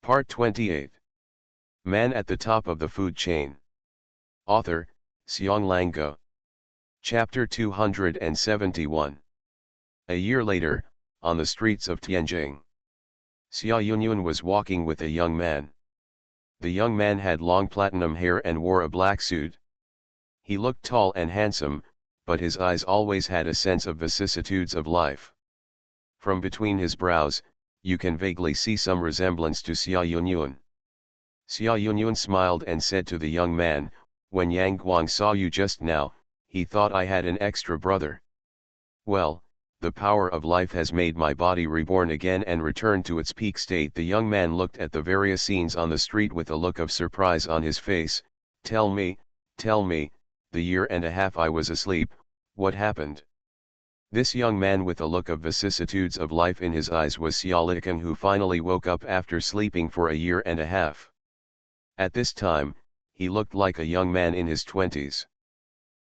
Part 28. Man at the Top of the Food Chain. Author, Xionglang Guo. Chapter 271. A year later, on the streets of Tianjin, Xia Yunyun was walking with a young man. The young man had long platinum hair and wore a black suit. He looked tall and handsome, but his eyes always had a sense of vicissitudes of life. From between his brows, you can vaguely see some resemblance to Xia Yunyun. Xia Yunyun smiled and said to the young man, "When Yang Guang saw you just now, he thought I had an extra brother. Well, the power of life has made my body reborn again and returned to its peak state." The young man looked at the various scenes on the street with a look of surprise on his face. Tell me, the year and a half I was asleep, what happened?" This young man with a look of vicissitudes of life in his eyes was SpecialAbilities, who finally woke up after sleeping for a year and a half. At this time, he looked like a young man in his 20s.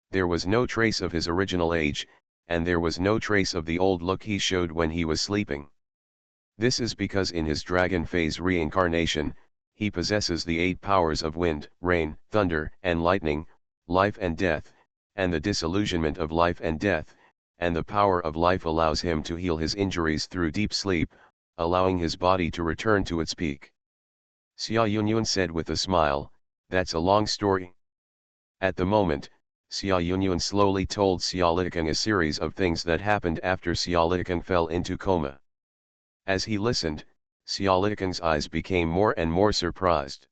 There was no trace of his original age, and there was no trace of the old look he showed when he was sleeping. This is because in his dragon phase reincarnation, he possesses the 8 powers of wind, rain, thunder, and lightning, life and death, and the disillusionment of life and death, and the power of life allows him to heal his injuries through deep sleep, allowing his body to return to its peak. Xia Yunyun said with a smile, "That's a long story." At the moment, Xia Yunyun slowly told SpecialAbilities a series of things that happened after SpecialAbilities fell into coma. As he listened, SpecialAbilities' eyes became more and more surprised.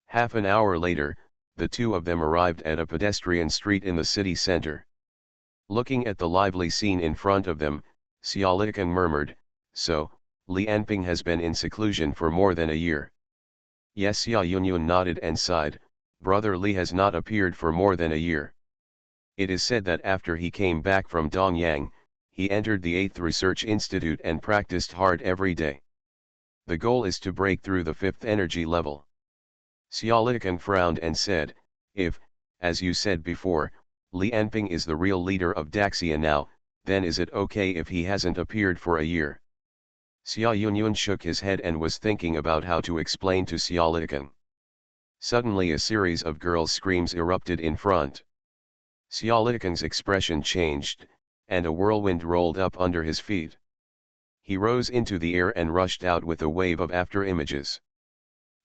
Half an hour later, the two of them arrived at a pedestrian street in the city center. Looking at the lively scene in front of them, SpecialAbilities murmured, "So, Li Anping has been in seclusion for more than a year." Yes, Xia Yunyun nodded and sighed, "Brother Li has not appeared for more than a year. It is said that after he came back from Dongyang, he entered the 8th Research Institute and practiced hard every day. The goal is to break through the 5th energy level." SpecialAbilities frowned and said, "If, as you said before, Li Anping is the real leader of Daxia now, then is it okay if he hasn't appeared for a year?" Xia Yunyun shook his head and was thinking about how to explain to SpecialAbilities. Suddenly a series of girls' screams erupted in front. SpecialAbilities' expression changed, and a whirlwind rolled up under his feet. He rose into the air and rushed out with a wave of after-images.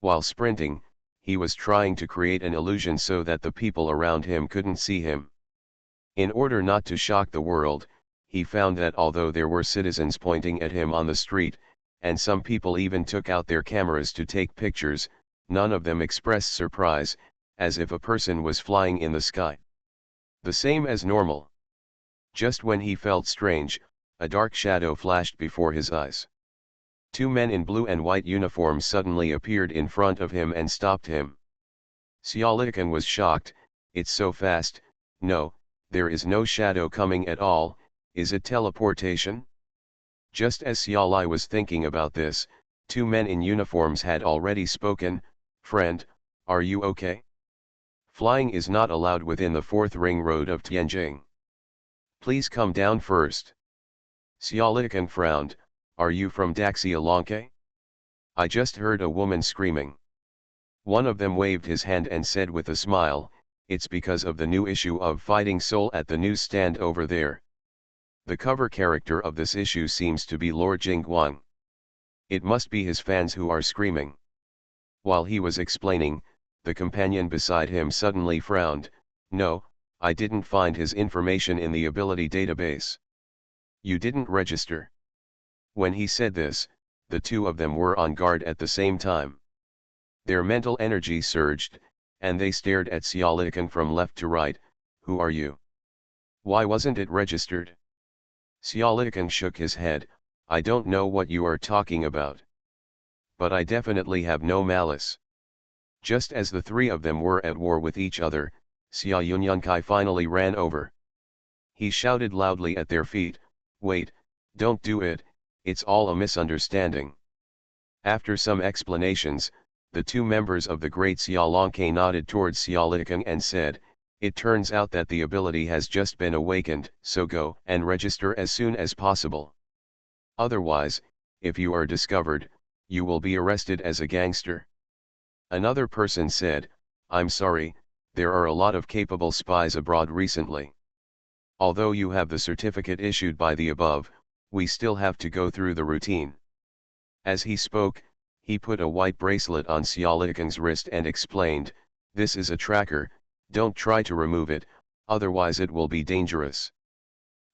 While sprinting, he was trying to create an illusion so that the people around him couldn't see him. In order not to shock the world, he found that although there were citizens pointing at him on the street, and some people even took out their cameras to take pictures, none of them expressed surprise, as if a person was flying in the sky. The same as normal. Just when he felt strange, a dark shadow flashed before his eyes. 2 men in blue and white uniforms suddenly appeared in front of him and stopped him. SpecialAbilities was shocked. "It's so fast. No, there is no shadow coming at all. Is it teleportation?" Just as SpecialAbilities was thinking about this, 2 men in uniforms had already spoken. "Friend, are you okay? Flying is not allowed within the 4th ring road of Tianjin. Please come down first." SpecialAbilities frowned. "Are you from Daxia Longke? I just heard a woman screaming." One of them waved his hand and said with a smile, "It's because of the new issue of Fighting Soul at the newsstand over there. The cover character of this issue seems to be Lord Jingguang. It must be his fans who are screaming." While he was explaining, the companion beside him suddenly frowned. "No, I didn't find his information in the ability database." "You didn't register?" When he said this, the two of them were on guard at the same time. Their mental energy surged, and they stared at SpecialAbilities from left to right. "Who are you? Why wasn't it registered?" SpecialAbilities shook his head. "I don't know what you are talking about. But I definitely have no malice." Just as the 3 of them were at war with each other, Xia Yunyun finally ran over. He shouted loudly at their feet, "Wait, don't do it, it's all a misunderstanding." After some explanations, the 2 members of the Great Xia Longke nodded towards SpecialAbilities and said, "It turns out that the ability has just been awakened, so go and register as soon as possible. Otherwise, if you are discovered, you will be arrested as a gangster. Another person said, I'm sorry, there are a lot of capable spies abroad recently. Although you have the certificate issued by the above, we still have to go through the routine. As he spoke, he put a white bracelet on SpecialAbilities' wrist and explained, this is a tracker, don't try to remove it, otherwise it will be dangerous.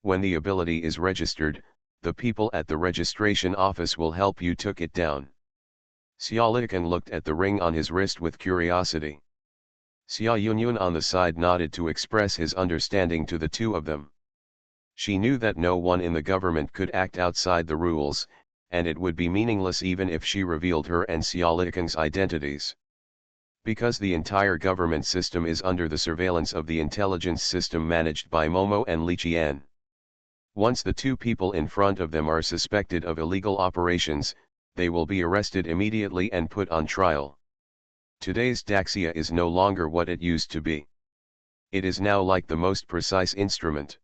When the ability is registered, the people at the registration office will help you took it down. SpecialAbilities looked at the ring on his wrist with curiosity. Xia on the side nodded to express his understanding to the two of them. She knew that no one in the government could act outside the rules, and it would be meaningless even if she revealed her and SpecialAbilities' identities. Because the entire government system is under the surveillance of the intelligence system managed by Momo and Li Qian. Once the two people in front of them are suspected of illegal operations, they will be arrested immediately and put on trial. Today's Daxia is no longer what it used to be. It is now like the most precise instrument.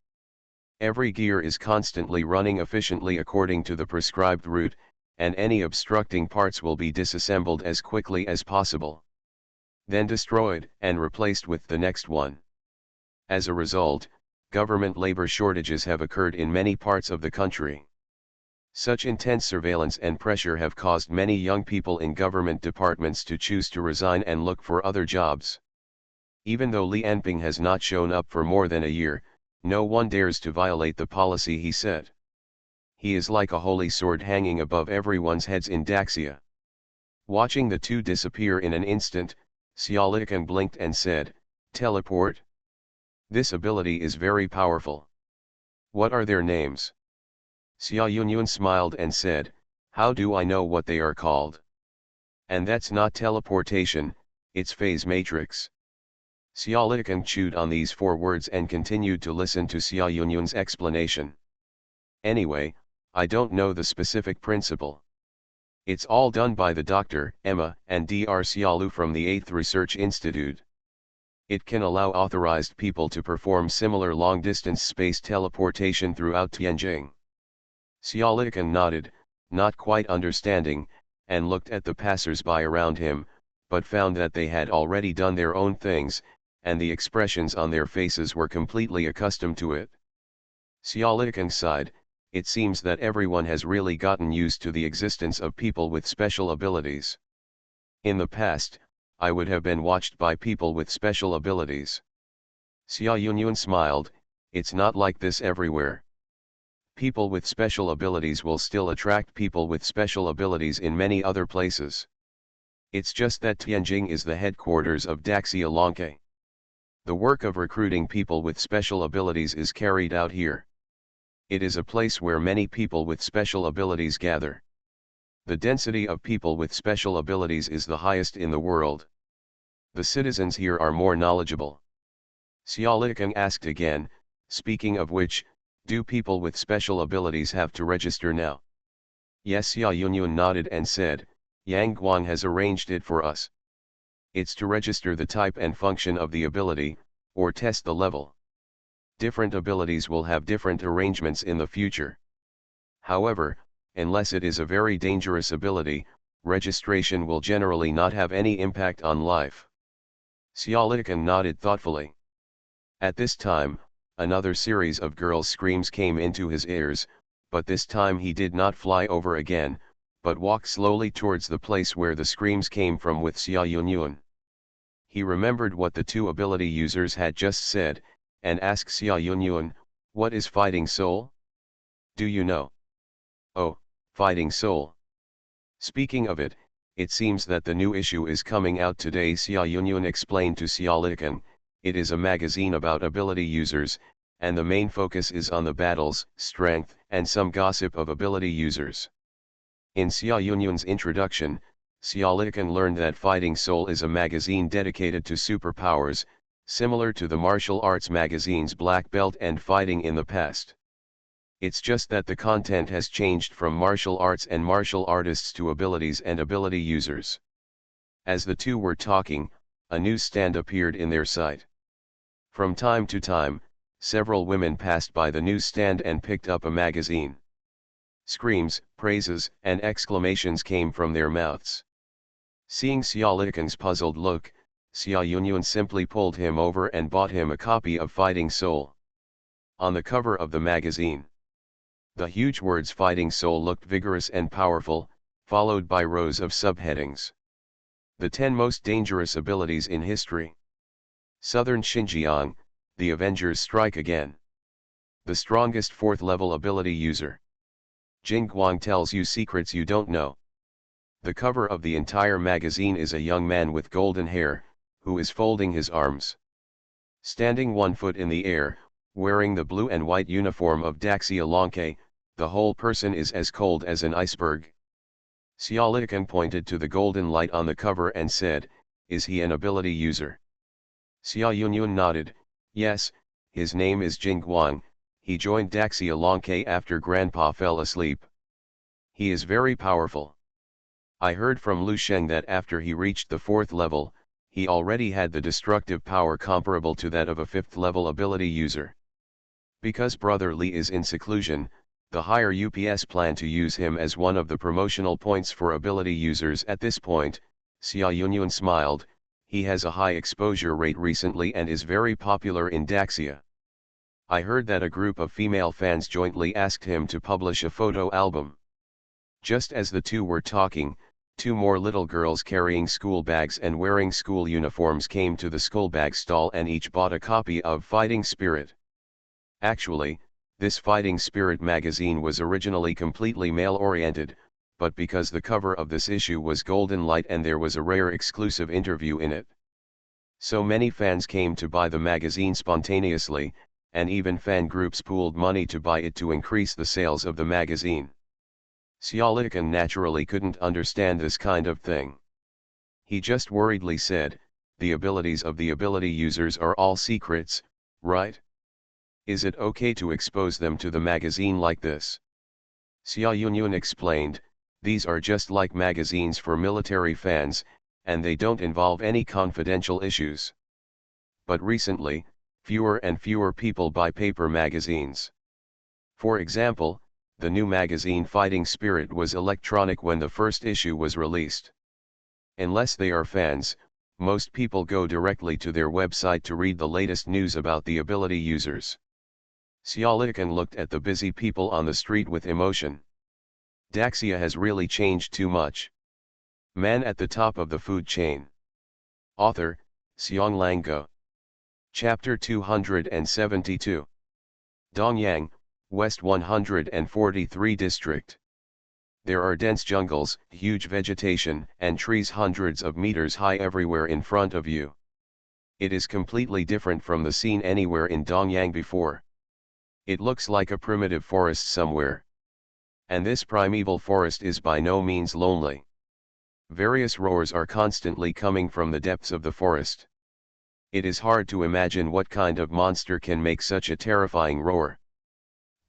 Every gear is constantly running efficiently according to the prescribed route, and any obstructing parts will be disassembled as quickly as possible. Then destroyed and replaced with the next one. As a result, government labor shortages have occurred in many parts of the country. Such intense surveillance and pressure have caused many young people in government departments to choose to resign and look for other jobs. Even though Li Enping has not shown up for more than a year, no one dares to violate the policy he set. He is like a holy sword hanging above everyone's heads in Daxia. Watching the two disappear in an instant, SpecialAbilities blinked and said, teleport? This ability is very powerful. What are their names? Xia smiled and said, how do I know what they are called? And that's not teleportation, it's phase matrix. SpecialAbilities chewed on these 4 words and continued to listen to Xia explanation. Anyway, I don't know the specific principle. It's all done by the Dr. Emma and Dr. Xiaolu from the 8th Research Institute. It can allow authorized people to perform similar long-distance space teleportation throughout Tianjin. SpecialAbilities nodded, not quite understanding, and looked at the passers-by around him, but found that they had already done their own things, and the expressions on their faces were completely accustomed to it. SpecialAbilities sighed, it seems that everyone has really gotten used to the existence of people with special abilities. In the past, I would have been watched by people with special abilities. Xia smiled, it's not like this everywhere. People with special abilities will still attract people with special abilities in many other places. It's just that Tianjin is the headquarters of Daxia Longke. The work of recruiting people with special abilities is carried out here. It is a place where many people with special abilities gather. The density of people with special abilities is the highest in the world. The citizens here are more knowledgeable. SpecialAbilities asked again, speaking of which, do people with special abilities have to register now? Yes, Xia nodded and said, Yang Guang has arranged it for us. It's to register the type and function of the ability, or test the level. Different abilities will have different arrangements in the future. However, unless it is a very dangerous ability, registration will generally not have any impact on life. SpecialAbilities nodded thoughtfully. At this time, another series of girls' screams came into his ears, but this time he did not fly over again, but walked slowly towards the place where the screams came from with Xia. He remembered what the 2 ability users had just said, and asked Xia, what is fighting soul? Do you know? Oh, fighting soul. Speaking of it, it seems that the new issue is coming out today, Xia explained to SpecialAbilities. It is a magazine about ability users, and the main focus is on the battles, strength, and some gossip of ability users. In Xia introduction, SpecialAbilities learned that Fighting Soul is a magazine dedicated to superpowers, similar to the martial arts magazines Black Belt and Fighting in the past. It's just that the content has changed from martial arts and martial artists to abilities and ability users. As the two were talking, a newsstand appeared in their sight. From time to time, several women passed by the newsstand and picked up a magazine. Screams, praises, and exclamations came from their mouths. Seeing SpecialAbilities' puzzled look, Xia simply pulled him over and bought him a copy of Fighting Soul. On the cover of the magazine, the huge words Fighting Soul looked vigorous and powerful, followed by rows of subheadings. The 10 most dangerous abilities in history. Southern Xinjiang, the Avengers strike again. The strongest 4th level ability user. Jing Guang tells you secrets you don't know. The cover of the entire magazine is a young man with golden hair, who is folding his arms. Standing 1 foot in the air, wearing the blue and white uniform of SpecialAbilities, the whole person is as cold as an iceberg. SpecialAbilities pointed to the golden light on the cover and said, "Is he an ability user?" Xia nodded, "Yes, his name is Jing Guang, he joined SpecialAbilities after Grandpa fell asleep. He is very powerful. I heard from Lu Sheng that after he reached the 4th level, he already had the destructive power comparable to that of a 5th level ability user. Because Brother Li is in seclusion, the higher UPS plan to use him as one of the promotional points for ability users at this point." Xia smiled, "He has a high exposure rate recently and is very popular in Daxia. I heard that a group of female fans jointly asked him to publish a photo album." Just as the two were talking, 2 more little girls carrying school bags and wearing school uniforms came to the school bag stall and each bought a copy of Fighting Spirit. Actually, this Fighting Spirit magazine was originally completely male-oriented, but because the cover of this issue was golden light and there was a rare exclusive interview in it, so many fans came to buy the magazine spontaneously, and even fan groups pooled money to buy it to increase the sales of the magazine. SpecialAbilities naturally couldn't understand this kind of thing. He just worriedly said, "The abilities of the ability users are all secrets, right? Is it okay to expose them to the magazine like this?" Xia explained, "These are just like magazines for military fans, and they don't involve any confidential issues. But recently, fewer and fewer people buy paper magazines. For example, the new magazine Fighting Spirit was electronic when the first issue was released. Unless they are fans, most people go directly to their website to read the latest news about the ability users." SpecialAbilities looked at the busy people on the street with emotion. Daxia has really changed too much. Man at the top of the food chain. Author, Xiong. Chapter 272. Dongyang, West 143 District. There are dense jungles, huge vegetation, and trees hundreds of meters high everywhere in front of you. It is completely different from the scene anywhere in Dongyang before. It looks like a primitive forest somewhere. And this primeval forest is by no means lonely. Various roars are constantly coming from the depths of the forest. It is hard to imagine what kind of monster can make such a terrifying roar.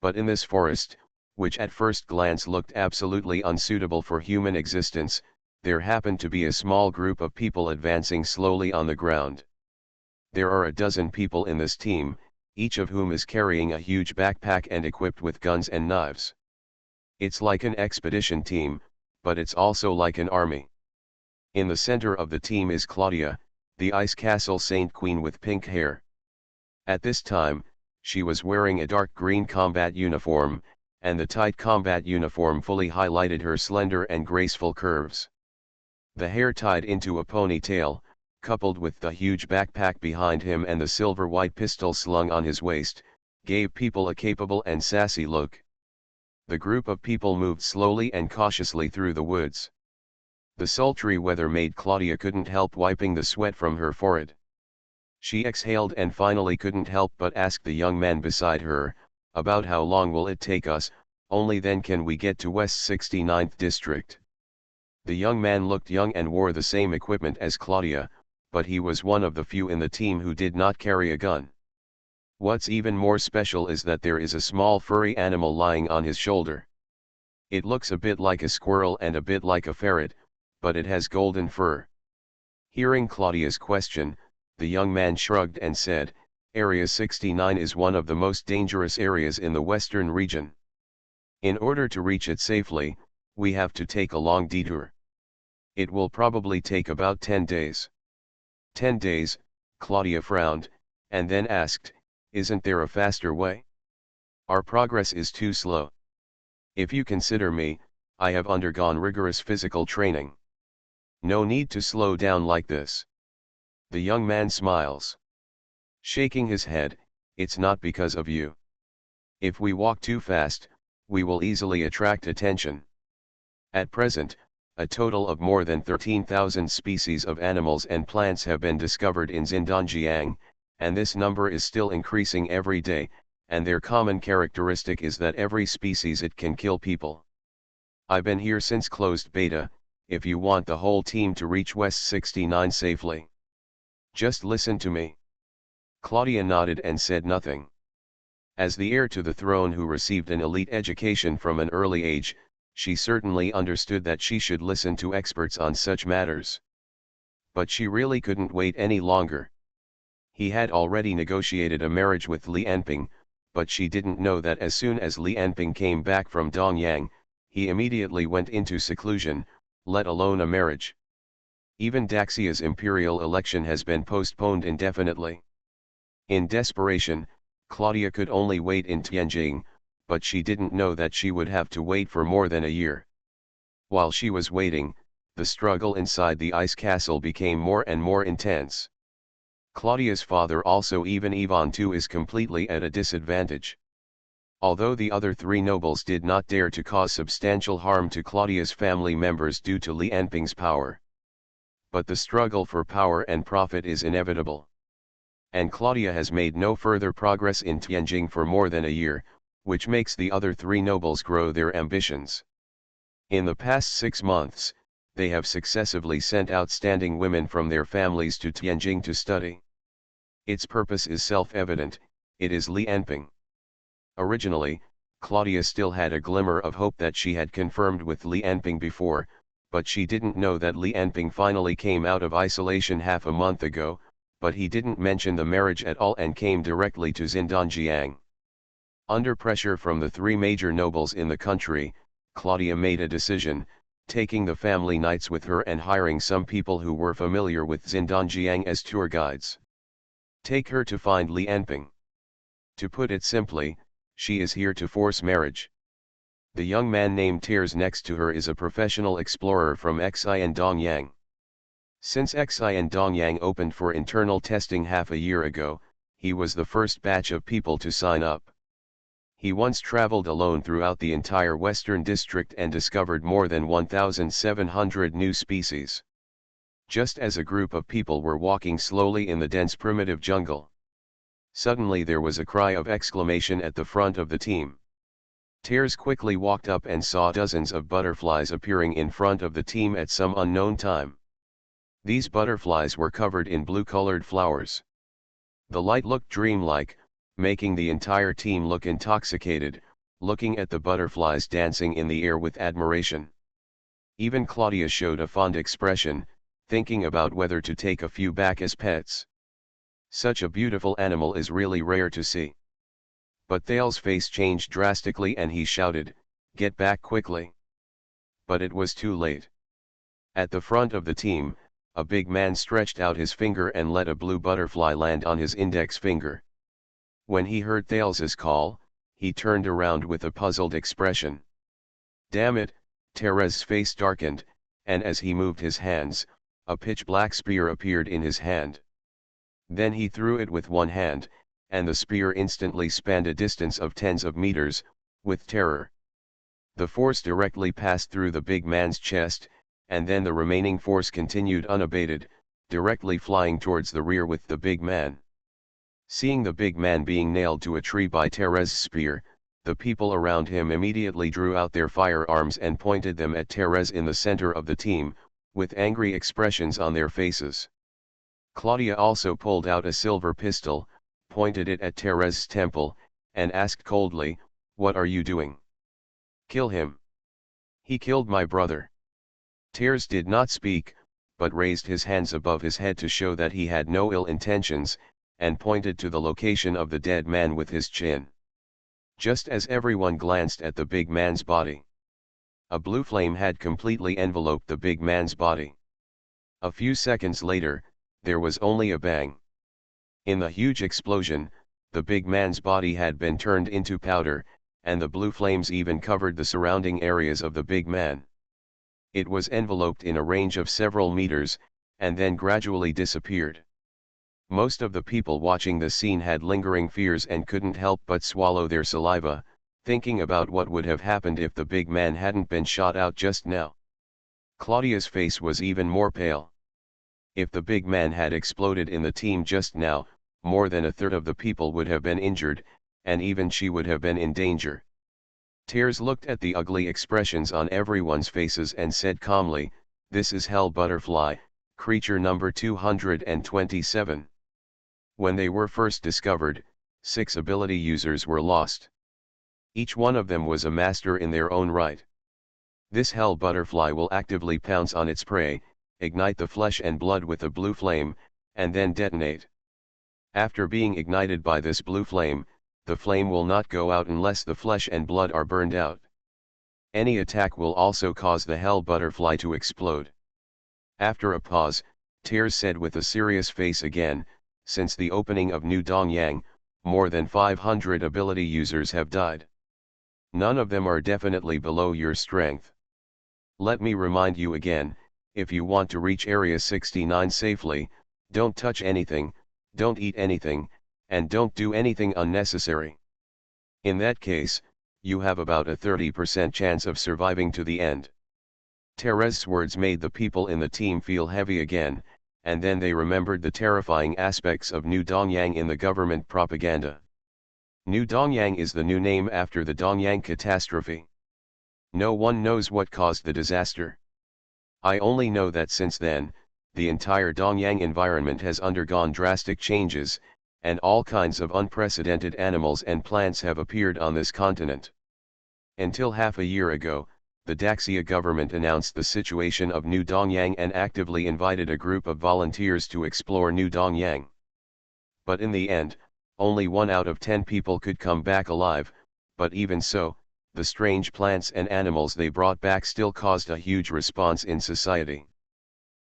But in this forest, which at first glance looked absolutely unsuitable for human existence, there happened to be a small group of people advancing slowly on the ground. There are a dozen people in this team, each of whom is carrying a huge backpack and equipped with guns and knives. It's like an expedition team, but it's also like an army. In the center of the team is Claudia, the Ice Castle Saint Queen with pink hair. At this time, she was wearing a dark green combat uniform, and the tight combat uniform fully highlighted her slender and graceful curves. The hair tied into a ponytail, coupled with the huge backpack behind him and the silver-white pistol slung on his waist, gave people a capable and sassy look. The group of people moved slowly and cautiously through the woods. The sultry weather made Claudia couldn't help wiping the sweat from her forehead. She exhaled and finally couldn't help but ask the young man beside her, "About how long will it take us? Only then can we get to West 69th District." The young man looked young and wore the same equipment as Claudia, but he was one of the few in the team who did not carry a gun. What's even more special is that there is a small furry animal lying on his shoulder. It looks a bit like a squirrel and a bit like a ferret, but it has golden fur. Hearing Claudia's question, the young man shrugged and said, "Area 69 is one of the most dangerous areas in the western region. In order to reach it safely, we have to take a long detour. It will probably take about 10 days. 10 days, Claudia frowned, and then asked, isn't there a faster way? Our progress is too slow. If you consider me, I have undergone rigorous physical training. No need to slow down like this. The young man smiles. Shaking his head, it's not because of you. If we walk too fast, we will easily attract attention. At present, a total of more than 13,000 species of animals and plants have been discovered in Xinjiang, and this number is still increasing every day, and their common characteristic is that every species it can kill people. I've been here since closed beta, if you want the whole team to reach West 69 safely. Just listen to me. Claudia nodded and said nothing. As the heir to the throne who received an elite education from an early age, she certainly understood that she should listen to experts on such matters. But she really couldn't wait any longer. He had already negotiated a marriage with Li Anping, but she didn't know that as soon as Li Anping came back from Dongyang, he immediately went into seclusion, let alone a marriage. Even Daxia's imperial election has been postponed indefinitely. In desperation, Claudia could only wait in Tianjin, but she didn't know that she would have to wait for more than a year. While she was waiting, the struggle inside the ice castle became more and more intense. Claudia's father, also even Ivan II, is completely at a disadvantage. Although the other three nobles did not dare to cause substantial harm to Claudia's family members due to Li Anping's power. But the struggle for power and profit is inevitable. And Claudia has made no further progress in Tianjin for more than a year, which makes the other three nobles grow their ambitions. In the past 6 months, they have successively sent outstanding women from their families to Tianjin to study. Its purpose is self-evident, it is Li Anping. Originally, Claudia still had a glimmer of hope that she had confirmed with Li Anping before, but she didn't know that Li Anping finally came out of isolation half a month ago, but he didn't mention the marriage at all and came directly to Xinjiang. Under pressure from the three major nobles in the country, Claudia made a decision, taking the family knights with her and hiring some people who were familiar with Xinjiang as tour guides. Take her to find Li Anping. To put it simply, she is here to force marriage. The young man named Tears next to her is a professional explorer from Xi and Dongyang. Since Xi and Dongyang opened for internal testing half a year ago, he was the first batch of people to sign up. He once traveled alone throughout the entire Western District and discovered more than 1,700 new species. Just as a group of people were walking slowly in the dense primitive jungle. Suddenly there was a cry of exclamation at the front of the team. Tears quickly walked up and saw dozens of butterflies appearing in front of the team at some unknown time. These butterflies were covered in blue-colored flowers. The light looked dreamlike, making the entire team look intoxicated, looking at the butterflies dancing in the air with admiration. Even Claudia showed a fond expression, thinking about whether to take a few back as pets. Such a beautiful animal is really rare to see. But Thale's face changed drastically and he shouted, "Get back quickly!" But it was too late. At the front of the team, a big man stretched out his finger and let a blue butterfly land on his index finger. When he heard Thales' call, he turned around with a puzzled expression. Damn it, Teresa's face darkened, and as he moved his hands, a pitch-black spear appeared in his hand. Then he threw it with one hand, and the spear instantly spanned a distance of tens of meters, with terror. The force directly passed through the big man's chest, and then the remaining force continued unabated, directly flying towards the rear with the big man. Seeing the big man being nailed to a tree by Teresa's spear, the people around him immediately drew out their firearms and pointed them at Teresa in the center of the team, with angry expressions on their faces. Claudia also pulled out a silver pistol, pointed it at Teresa's temple, and asked coldly, "What are you doing?" "Kill him. He killed my brother." Teresa did not speak, but raised his hands above his head to show that he had no ill intentions, and pointed to the location of the dead man with his chin. Just as everyone glanced at the big man's body, a blue flame had completely enveloped the big man's body. A few seconds later, there was only a bang. In the huge explosion, the big man's body had been turned into powder, and the blue flames even covered the surrounding areas of the big man. It was enveloped in a range of several meters, and then gradually disappeared. Most of the people watching the scene had lingering fears and couldn't help but swallow their saliva, thinking about what would have happened if the big man hadn't been shot out just now. Claudia's face was even more pale. If the big man had exploded in the team just now, more than a third of the people would have been injured, and even she would have been in danger. Tears looked at the ugly expressions on everyone's faces and said calmly, "This is Hell Butterfly, creature number 227. When they were first discovered, 6 ability users were lost. Each one of them was a master in their own right. This Hell Butterfly will actively pounce on its prey, ignite the flesh and blood with a blue flame, and then detonate. After being ignited by this blue flame, the flame will not go out unless the flesh and blood are burned out. Any attack will also cause the Hell Butterfly to explode." After a pause, Tears said with a serious face again, "Since the opening of New Dongyang, more than 500 ability users have died. None of them are definitely below your strength. Let me remind you again, if you want to reach Area 69 safely, don't touch anything, don't eat anything, and don't do anything unnecessary. In that case, you have about a 30% chance of surviving to the end." Teres's words made the people in the team feel heavy again, and then they remembered the terrifying aspects of New Dongyang in the government propaganda. New Dongyang is the new name after the Dongyang catastrophe. No one knows what caused the disaster. I only know that since then, the entire Dongyang environment has undergone drastic changes, and all kinds of unprecedented animals and plants have appeared on this continent. Until half a year ago, the Daxia government announced the situation of New Dongyang and actively invited a group of volunteers to explore New Dongyang. But in the end, only 1 out of 10 people could come back alive, but even so, the strange plants and animals they brought back still caused a huge response in society.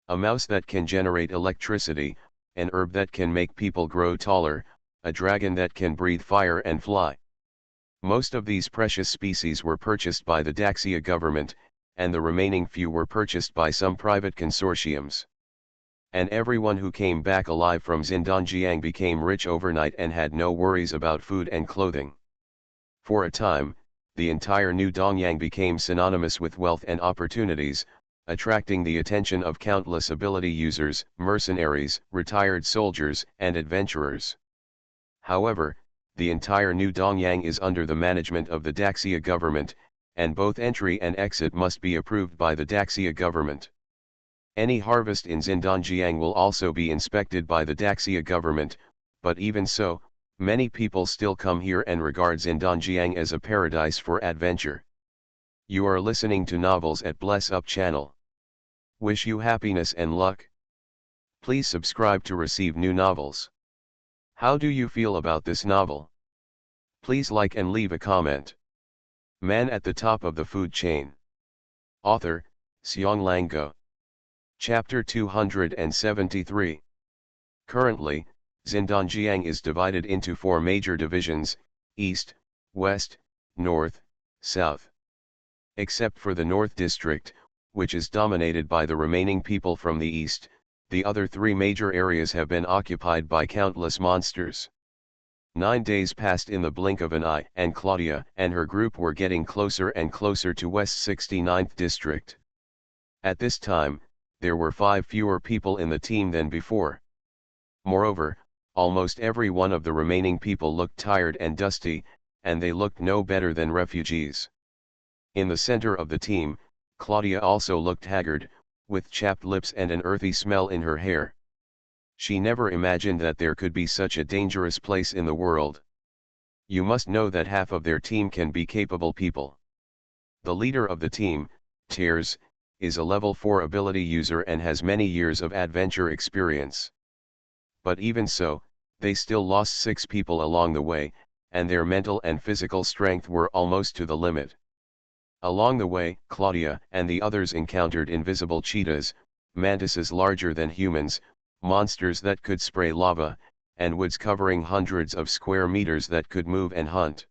A mouse that can generate electricity, an herb that can make people grow taller, a dragon that can breathe fire and fly. Most of these precious species were purchased by the Daxia government, and the remaining few were purchased by some private consortiums. And everyone who came back alive from Xindanjiang became rich overnight and had no worries about food and clothing. For a time, the entire New Dongyang became synonymous with wealth and opportunities, attracting the attention of countless ability users, mercenaries, retired soldiers, and adventurers. However, the entire New Dongyang is under the management of the Daxia government, and both entry and exit must be approved by the Daxia government. Any harvest in Xindanjiang will also be inspected by the Daxia government, but even so, many people still come here and regard Xindanjiang as a paradise for adventure. You are listening to Novels at Bless Up channel. Wish you happiness and luck. Please subscribe to receive new novels. How do you feel about this novel? Please like and leave a comment. Man at the Top of the Food Chain. Author, Xianglang Guo. Chapter 273. Currently, Xindanjiang is divided into 4 major divisions: East, West, North, South. Except for the North District, which is dominated by the remaining people from the East, the other 3 major areas have been occupied by countless monsters. 9 days passed in the blink of an eye, and Claudia and her group were getting closer and closer to West 69th District. At this time, there were 5 fewer people in the team than before. Moreover, almost every one of the remaining people looked tired and dusty, and they looked no better than refugees. In the center of the team, Claudia also looked haggard, with chapped lips and an earthy smell in her hair. She never imagined that there could be such a dangerous place in the world. You must know that half of their team can be capable people. The leader of the team, Tears, is a level 4 ability user and has many years of adventure experience. But even so, they still lost 6 people along the way, and their mental and physical strength were almost to the limit. Along the way, Claudia and the others encountered invisible cheetahs, mantises larger than humans, monsters that could spray lava, and woods covering hundreds of square meters that could move and hunt.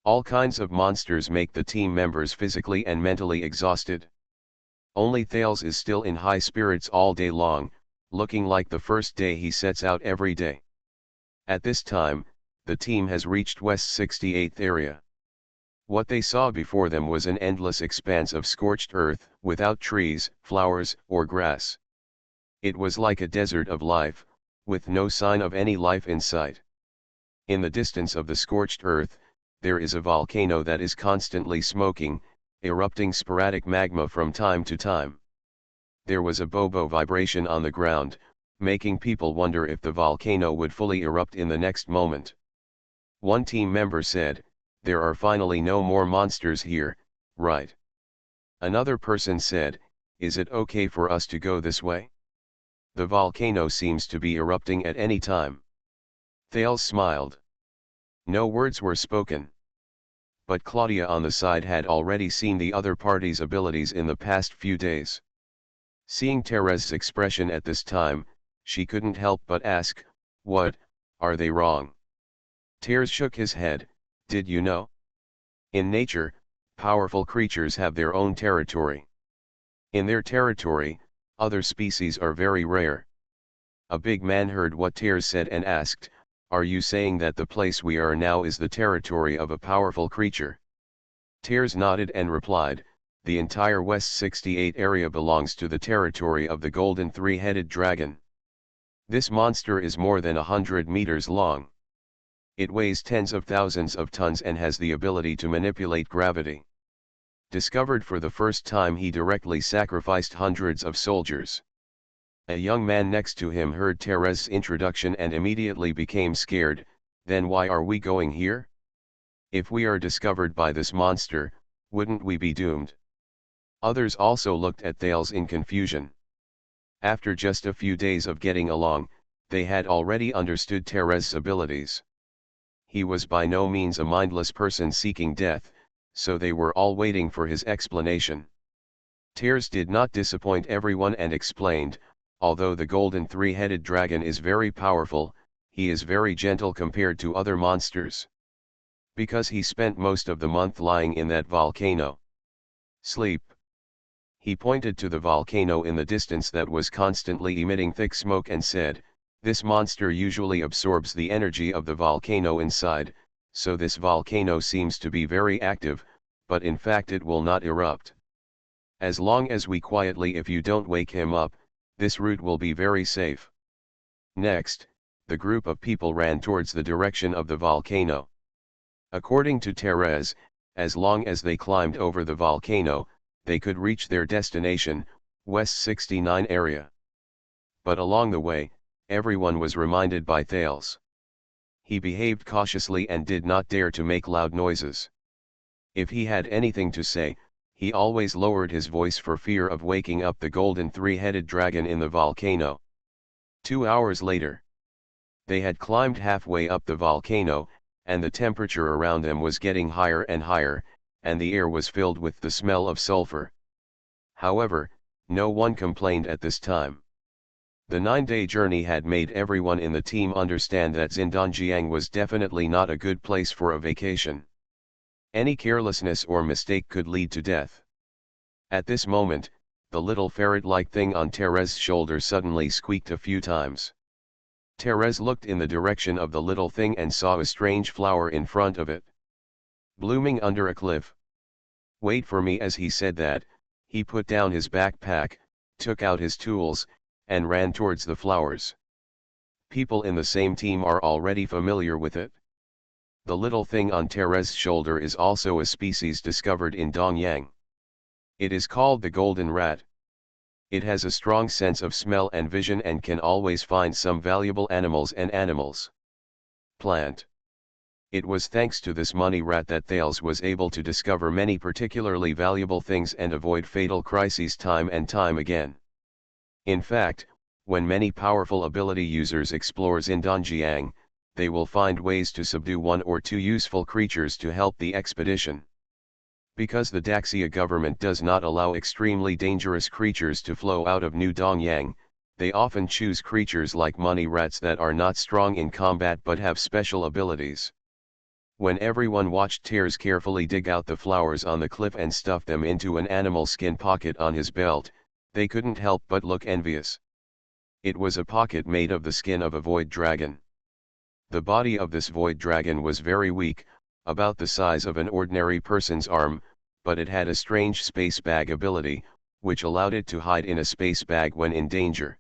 All kinds of monsters make the team members physically and mentally exhausted. Only Thales is still in high spirits all day long, looking like the first day he sets out every day. At this time, the team has reached West 68th area. What they saw before them was an endless expanse of scorched earth, without trees, flowers, or grass. It was like a desert of life, with no sign of any life in sight. In the distance of the scorched earth, there is a volcano that is constantly smoking, erupting sporadic magma from time to time. There was a bobo vibration on the ground, making people wonder if the volcano would fully erupt in the next moment. One team member said, "There are finally no more monsters here, right?" Another person said, "Is it okay for us to go this way? The volcano seems to be erupting at any time." Thales smiled. No words were spoken. But Claudia on the side had already seen the other party's abilities in the past few days. Seeing Teresa's expression at this time, she couldn't help but ask, "What, are they wrong?" Teres shook his head. "Did you know? In nature, powerful creatures have their own territory. In their territory, other species are very rare." A big man heard what Teres said and asked, "Are you saying that the place we are now is the territory of a powerful creature?" Teres nodded and replied, "The entire West 68 area belongs to the territory of the golden three-headed dragon. This monster is more than 100 meters long. It weighs tens of thousands of tons and has the ability to manipulate gravity. Discovered for the first time, he directly sacrificed hundreds of soldiers." A young man next to him heard Teresa's introduction and immediately became scared. "Then why are we going here? If we are discovered by this monster, wouldn't we be doomed?" Others also looked at Thales in confusion. After just a few days of getting along, they had already understood Teresa's abilities. He was by no means a mindless person seeking death, so they were all waiting for his explanation. Teres did not disappoint everyone and explained, "Although the golden three-headed dragon is very powerful, he is very gentle compared to other monsters. Because he spent most of the month lying in that volcano. Sleep." He pointed to the volcano in the distance that was constantly emitting thick smoke and said, "This monster usually absorbs the energy of the volcano inside, so this volcano seems to be very active, but in fact it will not erupt. As long as we quietly, if you don't wake him up, this route will be very safe." Next, the group of people ran towards the direction of the volcano. According to Teres, as long as they climbed over the volcano, they could reach their destination, West 69 area. But along the way, everyone was reminded by Thales. He behaved cautiously and did not dare to make loud noises. If he had anything to say, he always lowered his voice for fear of waking up the golden three-headed dragon in the volcano. 2 hours later, they had climbed halfway up the volcano, and the temperature around them was getting higher and higher, and the air was filled with the smell of sulfur. However, no one complained at this time. The 9-day journey had made everyone in the team understand that Xindanjiang was definitely not a good place for a vacation. Any carelessness or mistake could lead to death. At this moment, the little ferret-like thing on Teres's shoulder suddenly squeaked a few times. Teres looked in the direction of the little thing and saw a strange flower in front of it, blooming under a cliff. "Wait for me." As he said that, he put down his backpack, took out his tools, and ran towards the flowers. People in the same team are already familiar with it. The little thing on Teres's shoulder is also a species discovered in Dongyang. It is called the golden rat. It has a strong sense of smell and vision and can always find some valuable animals and animals. Plant. It was thanks to this money rat that Thales was able to discover many particularly valuable things and avoid fatal crises time and time again. In fact, when many powerful ability users explore Xindanjiang, they will find ways to subdue one or two useful creatures to help the expedition. Because the Daxia government does not allow extremely dangerous creatures to flow out of New Dongyang, they often choose creatures like money rats that are not strong in combat but have special abilities. When everyone watched Tears carefully dig out the flowers on the cliff and stuff them into an animal skin pocket on his belt, they couldn't help but look envious. It was a pocket made of the skin of a void dragon. The body of this void dragon was very weak, about the size of an ordinary person's arm, but it had a strange space bag ability, which allowed it to hide in a space bag when in danger.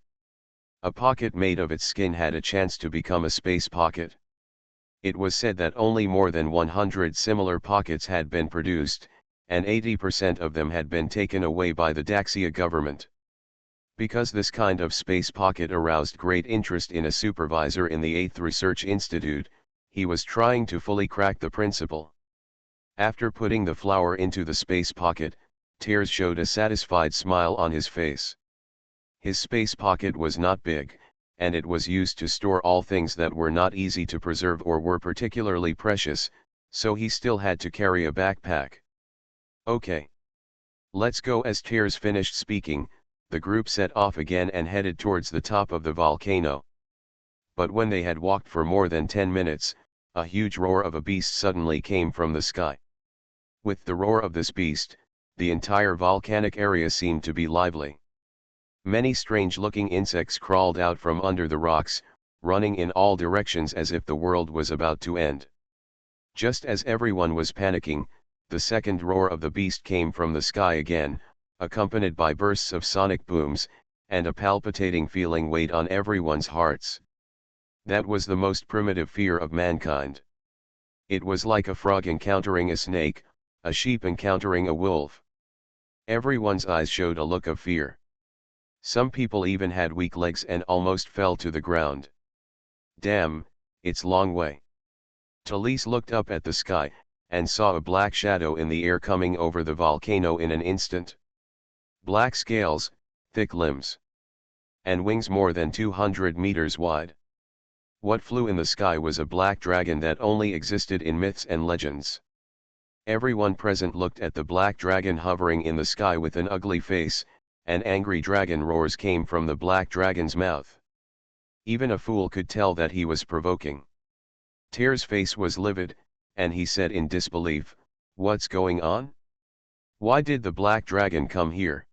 A pocket made of its skin had a chance to become a space pocket. It was said that only more than 100 similar pockets had been produced, and 80% of them had been taken away by the Daxia government. Because this kind of space pocket aroused great interest in a supervisor in the 8th Research Institute, he was trying to fully crack the principle. After putting the flower into the space pocket, Tears showed a satisfied smile on his face. His space pocket was not big, and it was used to store all things that were not easy to preserve or were particularly precious, so he still had to carry a backpack. Okay. Let's go. As Tears finished speaking, the group set off again and headed towards the top of the volcano. But when they had walked for more than 10 minutes, a huge roar of a beast suddenly came from the sky. With the roar of this beast, the entire volcanic area seemed to be lively. Many strange-looking insects crawled out from under the rocks, running in all directions as if the world was about to end. Just as everyone was panicking, the second roar of the beast came from the sky again, accompanied by bursts of sonic booms, and a palpitating feeling weighed on everyone's hearts. That was the most primitive fear of mankind. It was like a frog encountering a snake, a sheep encountering a wolf. Everyone's eyes showed a look of fear. Some people even had weak legs and almost fell to the ground. Damn, it's long way. Talise looked up at the sky, and saw a black shadow in the air coming over the volcano in an instant. Black scales, thick limbs, and wings more than 200 meters wide. What flew in the sky was a black dragon that only existed in myths and legends. Everyone present looked at the black dragon hovering in the sky with an ugly face, and angry dragon roars came from the black dragon's mouth. Even a fool could tell that he was provoking. Tears' face was livid, and he said in disbelief, "What's going on? Why did the black dragon come here?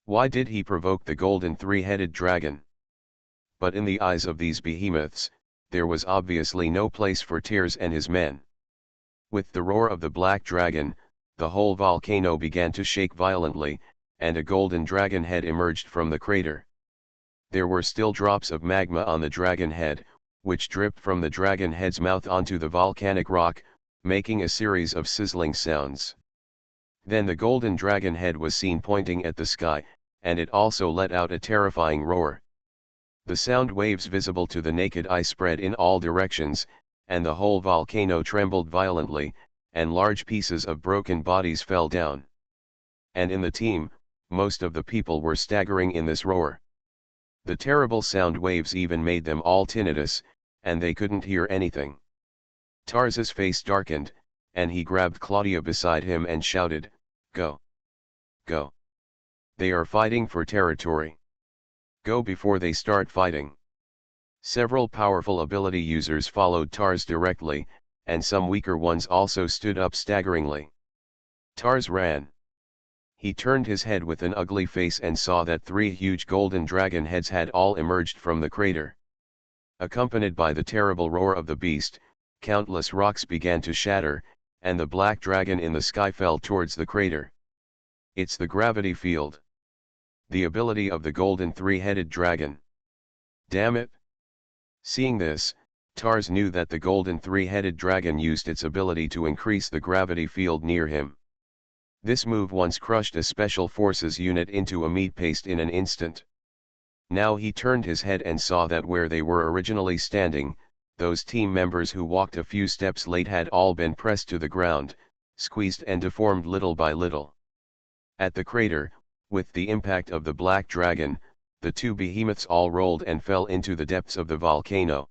Why did he provoke the golden three-headed dragon?" But in the eyes of these behemoths, there was obviously no place for Tears and his men. With the roar of the black dragon, the whole volcano began to shake violently, and a golden dragon head emerged from the crater. There were still drops of magma on the dragon head, which dripped from the dragon head's mouth onto the volcanic rock, making a series of sizzling sounds. Then the golden dragon head was seen pointing at the sky, and it also let out a terrifying roar. The sound waves visible to the naked eye spread in all directions, and the whole volcano trembled violently, and large pieces of broken bodies fell down. And in the team, most of the people were staggering in this roar. The terrible sound waves even made them all tinnitus, and they couldn't hear anything. Tarz's face darkened, and he grabbed Claudia beside him and shouted, "Go! Go! They are fighting for territory. Go before they start fighting." Several powerful ability users followed Tarz directly, and some weaker ones also stood up staggeringly. Tarz ran. He turned his head with an ugly face and saw that 3 huge golden dragon heads had all emerged from the crater. Accompanied by the terrible roar of the beast, countless rocks began to shatter, and the black dragon in the sky fell towards the crater. It's the gravity field. The ability of the golden three-headed dragon. Damn it! Seeing this, Tarz knew that the golden three-headed dragon used its ability to increase the gravity field near him. This move once crushed a special forces unit into a meat paste in an instant. Now he turned his head and saw that where they were originally standing, those team members who walked a few steps late had all been pressed to the ground, squeezed and deformed little by little. At the crater, with the impact of the black dragon, the 2 behemoths all rolled and fell into the depths of the volcano.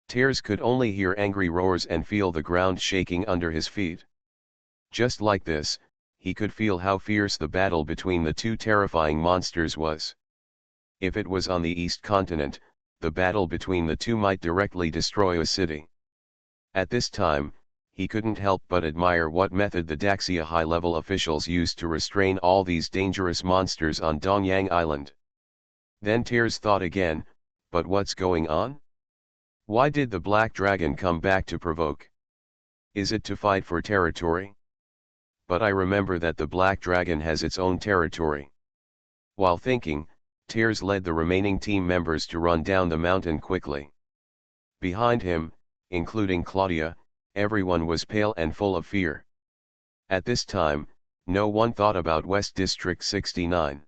Tears could only hear angry roars and feel the ground shaking under his feet. Just like this, he could feel how fierce the battle between the two terrifying monsters was. If it was on the East Continent, the battle between the two might directly destroy a city. At this time, he couldn't help but admire what method the Daxia high-level officials used to restrain all these dangerous monsters on Dongyang Island. Then Tears thought again, but what's going on? Why did the Black Dragon come back to provoke? Is it to fight for territory? But I remember that the Black Dragon has its own territory. While thinking, Tears led the remaining team members to run down the mountain quickly. Behind him, including Claudia, everyone was pale and full of fear. At this time, no one thought about West District 69.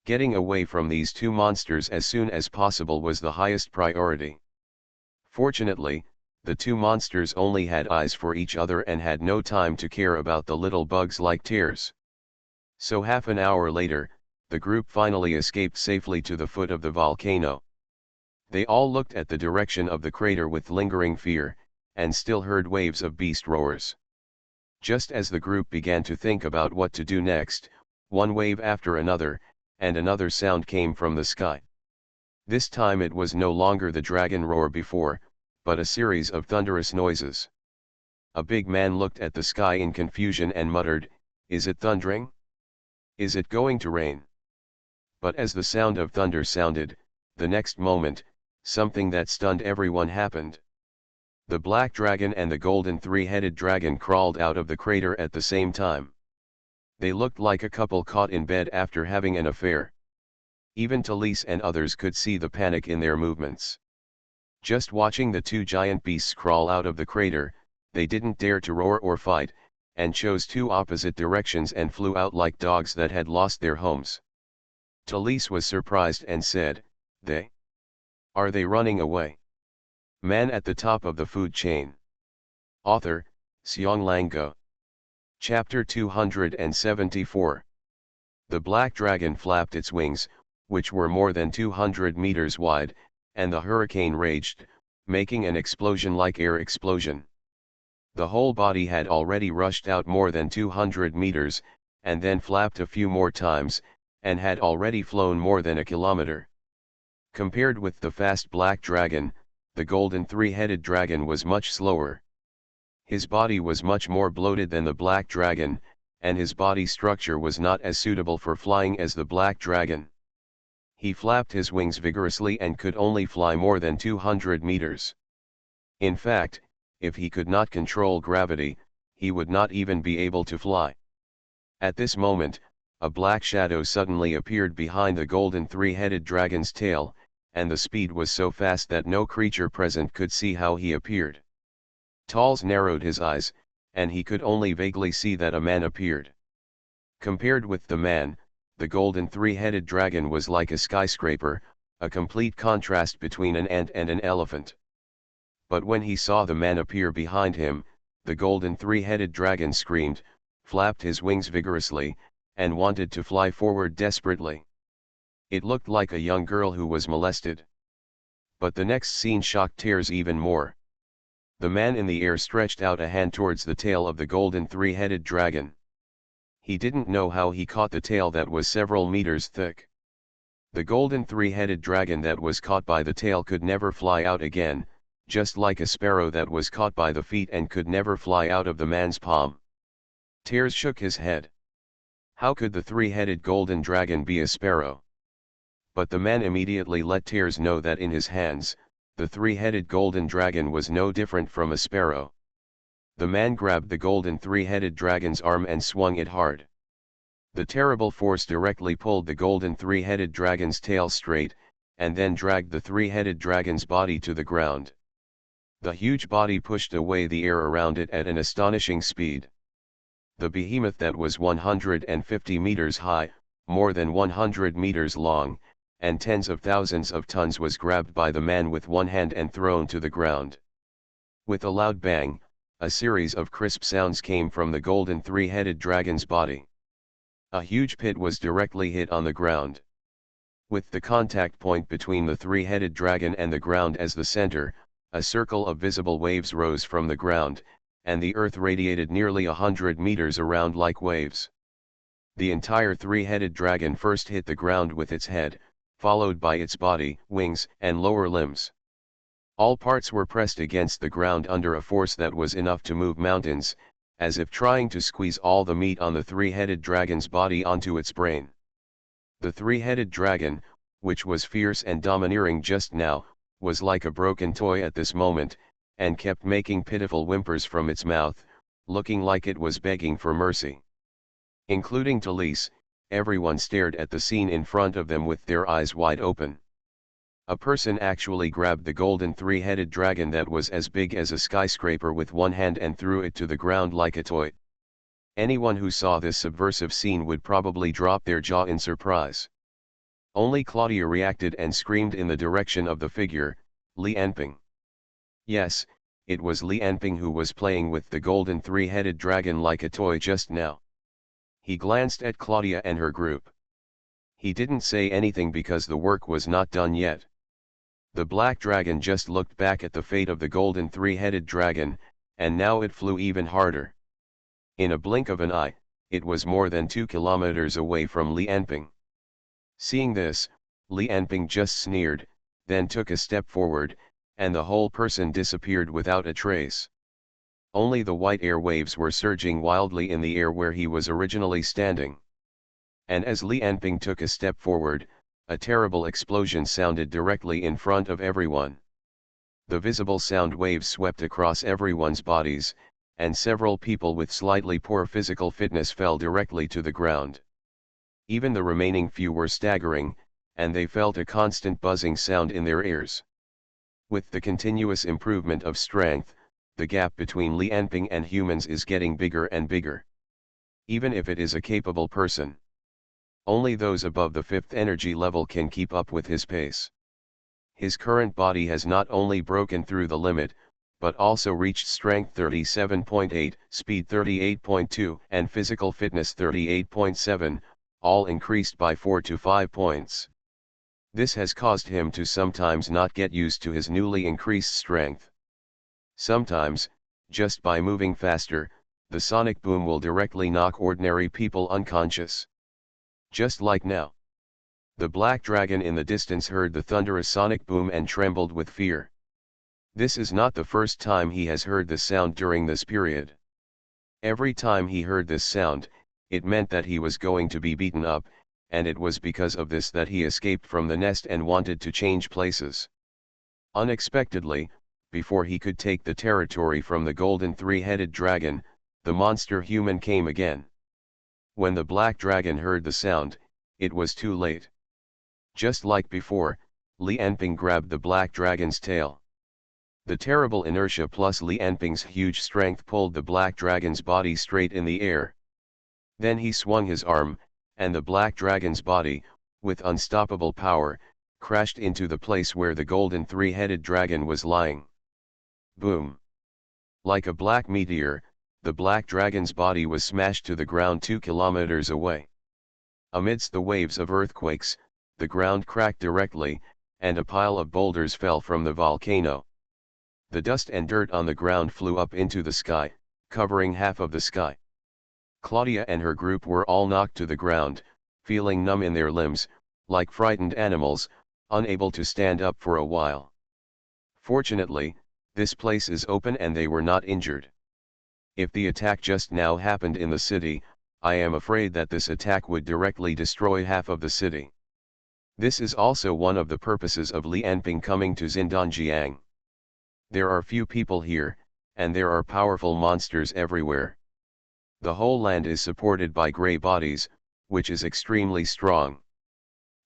Getting away from these two monsters as soon as possible was the highest priority. Fortunately, the two monsters only had eyes for each other and had no time to care about the little bugs like Tears. So half an hour later, the group finally escaped safely to the foot of the volcano. They all looked at the direction of the crater with lingering fear, and still heard waves of beast roars. Just as the group began to think about what to do next, one wave after another, and another sound came from the sky. This time it was no longer the dragon roar before, but a series of thunderous noises. A big man looked at the sky in confusion and muttered, "Is it thundering? Is it going to rain?" But as the sound of thunder sounded, the next moment, something that stunned everyone happened. The Black Dragon and the Golden Three-Headed Dragon crawled out of the crater at the same time. They looked like a couple caught in bed after having an affair. Even Talise and others could see the panic in their movements. Just watching the two giant beasts crawl out of the crater, they didn't dare to roar or fight, and chose two opposite directions and flew out like dogs that had lost their homes. Talise was surprised and said, Are they running away?" Man at the Top of the Food Chain. Author, Seong Lang-go. Chapter 274. The Black Dragon flapped its wings, which were more than 200 meters wide, and the hurricane raged, making an explosion-like air explosion. The whole body had already rushed out more than 200 meters, and then flapped a few more times, and had already flown more than a kilometer. Compared with the fast Black Dragon, the Golden Three-Headed Dragon was much slower. His body was much more bloated than the Black Dragon, and his body structure was not as suitable for flying as the Black Dragon. He flapped his wings vigorously and could only fly more than 200 meters. In fact, if he could not control gravity, he would not even be able to fly. At this moment, a black shadow suddenly appeared behind the Golden Three-Headed Dragon's tail, and the speed was so fast that no creature present could see how he appeared. Talles narrowed his eyes, and he could only vaguely see that a man appeared. Compared with the man, the Golden Three-Headed Dragon was like a skyscraper, a complete contrast between an ant and an elephant. But when he saw the man appear behind him, the Golden Three-Headed Dragon screamed, flapped his wings vigorously, and wanted to fly forward desperately. It looked like a young girl who was molested. But the next scene shocked Tears even more. The man in the air stretched out a hand towards the tail of the Golden Three-Headed Dragon. He didn't know how he caught the tail that was several meters thick. The Golden Three-Headed Dragon that was caught by the tail could never fly out again, just like a sparrow that was caught by the feet and could never fly out of the man's palm. Tears shook his head. How could the three-headed golden dragon be a sparrow? But the man immediately let Tears know that in his hands, the three-headed golden dragon was no different from a sparrow. The man grabbed the golden three-headed dragon's arm and swung it hard. The terrible force directly pulled the golden three-headed dragon's tail straight, and then dragged the three-headed dragon's body to the ground. The huge body pushed away the air around it at an astonishing speed. The behemoth that was 150 meters high, more than 100 meters long, and tens of thousands of tons was grabbed by the man with one hand and thrown to the ground. With a loud bang, a series of crisp sounds came from the golden three-headed dragon's body. A huge pit was directly hit on the ground. With the contact point between the three-headed dragon and the ground as the center, A circle of visible waves rose from the ground, and the earth radiated nearly 100 meters around like waves. The entire three-headed dragon first hit the ground with its head, followed by its body, wings, and lower limbs. All parts were pressed against the ground under a force that was enough to move mountains, as if trying to squeeze all the meat on the three-headed dragon's body onto its brain. The three-headed dragon, which was fierce and domineering just now, was like a broken toy at this moment, and kept making pitiful whimpers from its mouth, looking like it was begging for mercy. Including Talise, everyone stared at the scene in front of them with their eyes wide open. A person actually grabbed the golden three-headed dragon that was as big as a skyscraper with one hand and threw it to the ground like a toy. Anyone who saw this subversive scene would probably drop their jaw in surprise. Only Claudia reacted and screamed in the direction of the figure, Li Anping. Yes, it was Li Anping who was playing with the golden three-headed dragon like a toy just now. He glanced at Claudia and her group. He didn't say anything because the work was not done yet. The black dragon just looked back at the fate of the golden three-headed dragon, and now it flew even harder. In a blink of an eye, it was more than 2 kilometers away from Li Anping. Seeing this, Li Anping just sneered, then took a step forward, and the whole person disappeared without a trace. Only the white air waves were surging wildly in the air where he was originally standing. And as Li Anping took a step forward, a terrible explosion sounded directly in front of everyone. The visible sound waves swept across everyone's bodies, and several people with slightly poor physical fitness fell directly to the ground. Even the remaining few were staggering, and they felt a constant buzzing sound in their ears. With the continuous improvement of strength, the gap between Li Anping and humans is getting bigger and bigger. Even if it is a capable person, only those above the 5th energy level can keep up with his pace. His current body has not only broken through the limit, but also reached strength 37.8, speed 38.2, and physical fitness 38.7, all increased by 4 to 5 points. This has caused him to sometimes not get used to his newly increased strength. Sometimes, just by moving faster, the sonic boom will directly knock ordinary people unconscious. Just like now. The black dragon in the distance heard the thunderous sonic boom and trembled with fear. This is not the first time he has heard this sound during this period. Every time he heard this sound, it meant that he was going to be beaten up, and it was because of this that he escaped from the nest and wanted to change places. Unexpectedly, before he could take the territory from the golden three-headed dragon, the monster human came again. When the black dragon heard the sound, it was too late. Just like before, Li Anping grabbed the black dragon's tail. The terrible inertia plus Li Anping's huge strength pulled the black dragon's body straight in the air. Then he swung his arm, and the black dragon's body, with unstoppable power, crashed into the place where the golden three-headed dragon was lying. Boom! Like a black meteor, the black dragon's body was smashed to the ground 2 kilometers away. Amidst the waves of earthquakes, the ground cracked directly, and a pile of boulders fell from the volcano. The dust and dirt on the ground flew up into the sky, covering half of the sky. Claudia and her group were all knocked to the ground, feeling numb in their limbs, like frightened animals, unable to stand up for a while. Fortunately, this place is open and they were not injured. If the attack just now happened in the city, I am afraid that this attack would directly destroy half of the city. This is also one of the purposes of Li Anping coming to Xindanjiang. There are few people here, and there are powerful monsters everywhere. The whole land is supported by gray bodies, which is extremely strong.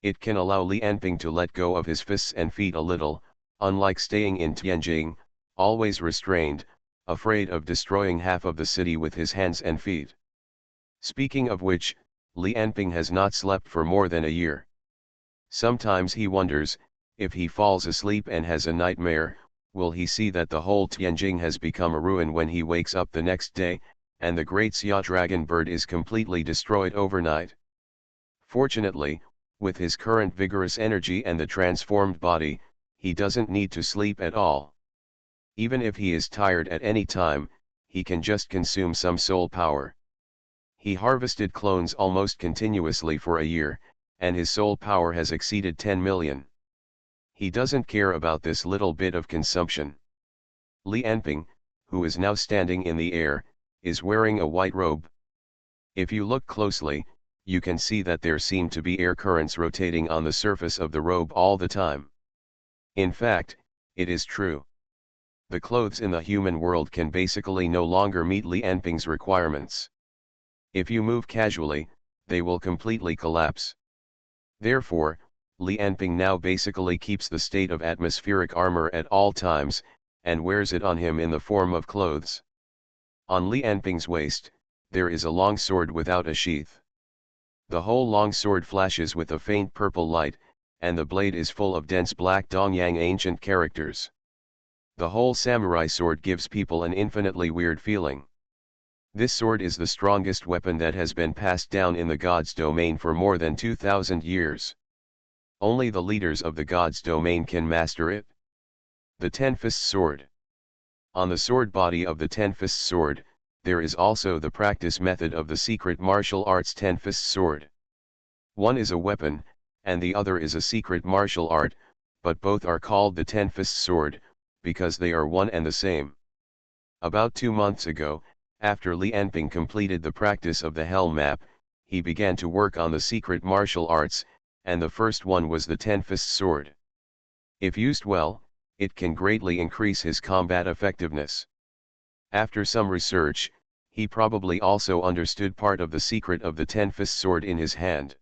It can allow Li Anping to let go of his fists and feet a little, unlike staying in Tianjing, always restrained, afraid of destroying half of the city with his hands and feet. Speaking of which, Li Anping has not slept for more than a year. Sometimes he wonders, if he falls asleep and has a nightmare, will he see that the whole Tianjing has become a ruin when he wakes up the next day, and the great Xia dragon bird is completely destroyed overnight? Fortunately, with his current vigorous energy and the transformed body, he doesn't need to sleep at all. Even if he is tired at any time, he can just consume some soul power. He harvested clones almost continuously for a year, and his soul power has exceeded 10 million. He doesn't care about this little bit of consumption. Li Anping, who is now standing in the air, is wearing a white robe. If you look closely, you can see that there seem to be air currents rotating on the surface of the robe all the time. In fact, it is true. The clothes in the human world can basically no longer meet Li Anping's requirements. If you move casually, they will completely collapse. Therefore, Li Anping now basically keeps the state of atmospheric armor at all times, and wears it on him in the form of clothes. On Li Anping's waist, there is a long sword without a sheath. The whole long sword flashes with a faint purple light, and the blade is full of dense black Dongyang ancient characters. The whole samurai sword gives people an infinitely weird feeling. This sword is the strongest weapon that has been passed down in the gods' domain for more than 2,000 years. Only the leaders of the gods' domain can master it. The Ten-Fist Sword. On the sword body of the Ten-Fist Sword, there is also the practice method of the secret martial arts Ten-Fist Sword. One is a weapon, and the other is a secret martial art, but both are called the Ten-Fist Sword, because they are one and the same. About 2 months ago, after Li Anping completed the practice of the Hell Map, he began to work on the secret martial arts, and the first one was the Ten-Fist Sword. If used well, it can greatly increase his combat effectiveness. After some research, he probably also understood part of the secret of the Ten-Fist Sword in his hand.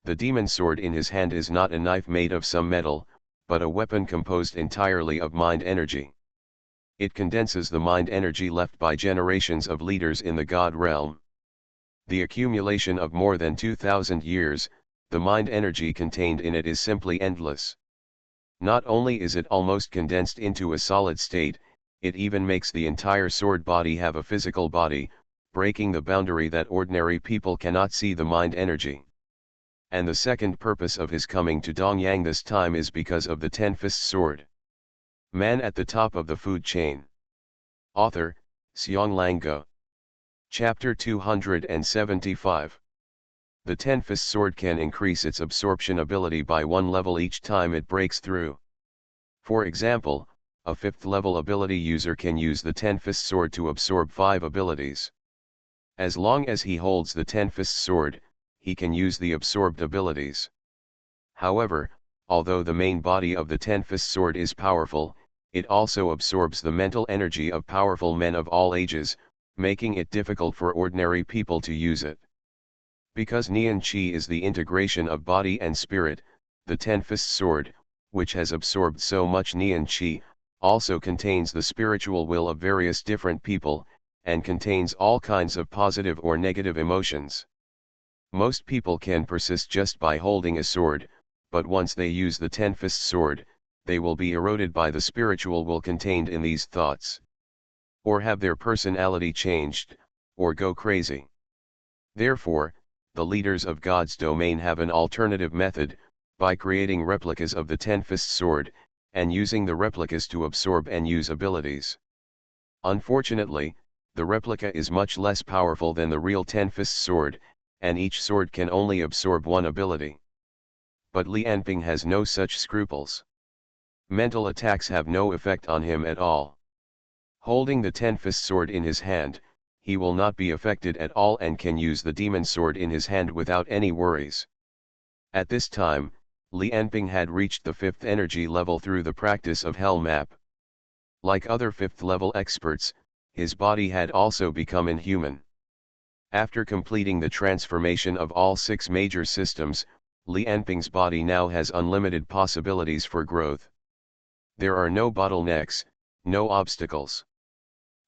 The demon sword in his hand is not a knife made of some metal, but a weapon composed entirely of mind energy. It condenses the mind energy left by generations of leaders in the god realm. The accumulation of more than 2,000 years, the mind energy contained in it is simply endless. Not only is it almost condensed into a solid state, it even makes the entire sword body have a physical body, breaking the boundary that ordinary people cannot see the mind energy. And the second purpose of his coming to Dongyang this time is because of the Ten-Fist Sword. Man at the top of the food chain. Author, Xionglang Go. Chapter 275. The Ten-Fist Sword can increase its absorption ability by 1 level each time it breaks through. For example, a 5th level ability user can use the Ten-Fist Sword to absorb 5 abilities. As long as he holds the Ten-Fist Sword, he can use the absorbed abilities. However, although the main body of the Ten-Fist Sword is powerful, it also absorbs the mental energy of powerful men of all ages, making it difficult for ordinary people to use it. Because Nian Qi is the integration of body and spirit, the Ten-Fist Sword, which has absorbed so much Nian Qi, also contains the spiritual will of various different people, and contains all kinds of positive or negative emotions. Most people can persist just by holding a sword, but once they use the Ten-Fist Sword, they will be eroded by the spiritual will contained in these thoughts. Or have their personality changed, or go crazy. Therefore, the leaders of God's domain have an alternative method, by creating replicas of the Ten-Fist Sword, and using the replicas to absorb and use abilities. Unfortunately, the replica is much less powerful than the real Ten-Fist Sword, and each sword can only absorb 1 ability. But Li Anping has no such scruples. Mental attacks have no effect on him at all. Holding the Ten-Fist Sword in his hand, he will not be affected at all and can use the demon sword in his hand without any worries. At this time, Li Anping had reached the 5th energy level through the practice of Hell Map. Like other 5th level experts, his body had also become inhuman. After completing the transformation of all 6 major systems, Li Anping's body now has unlimited possibilities for growth. There are no bottlenecks, no obstacles.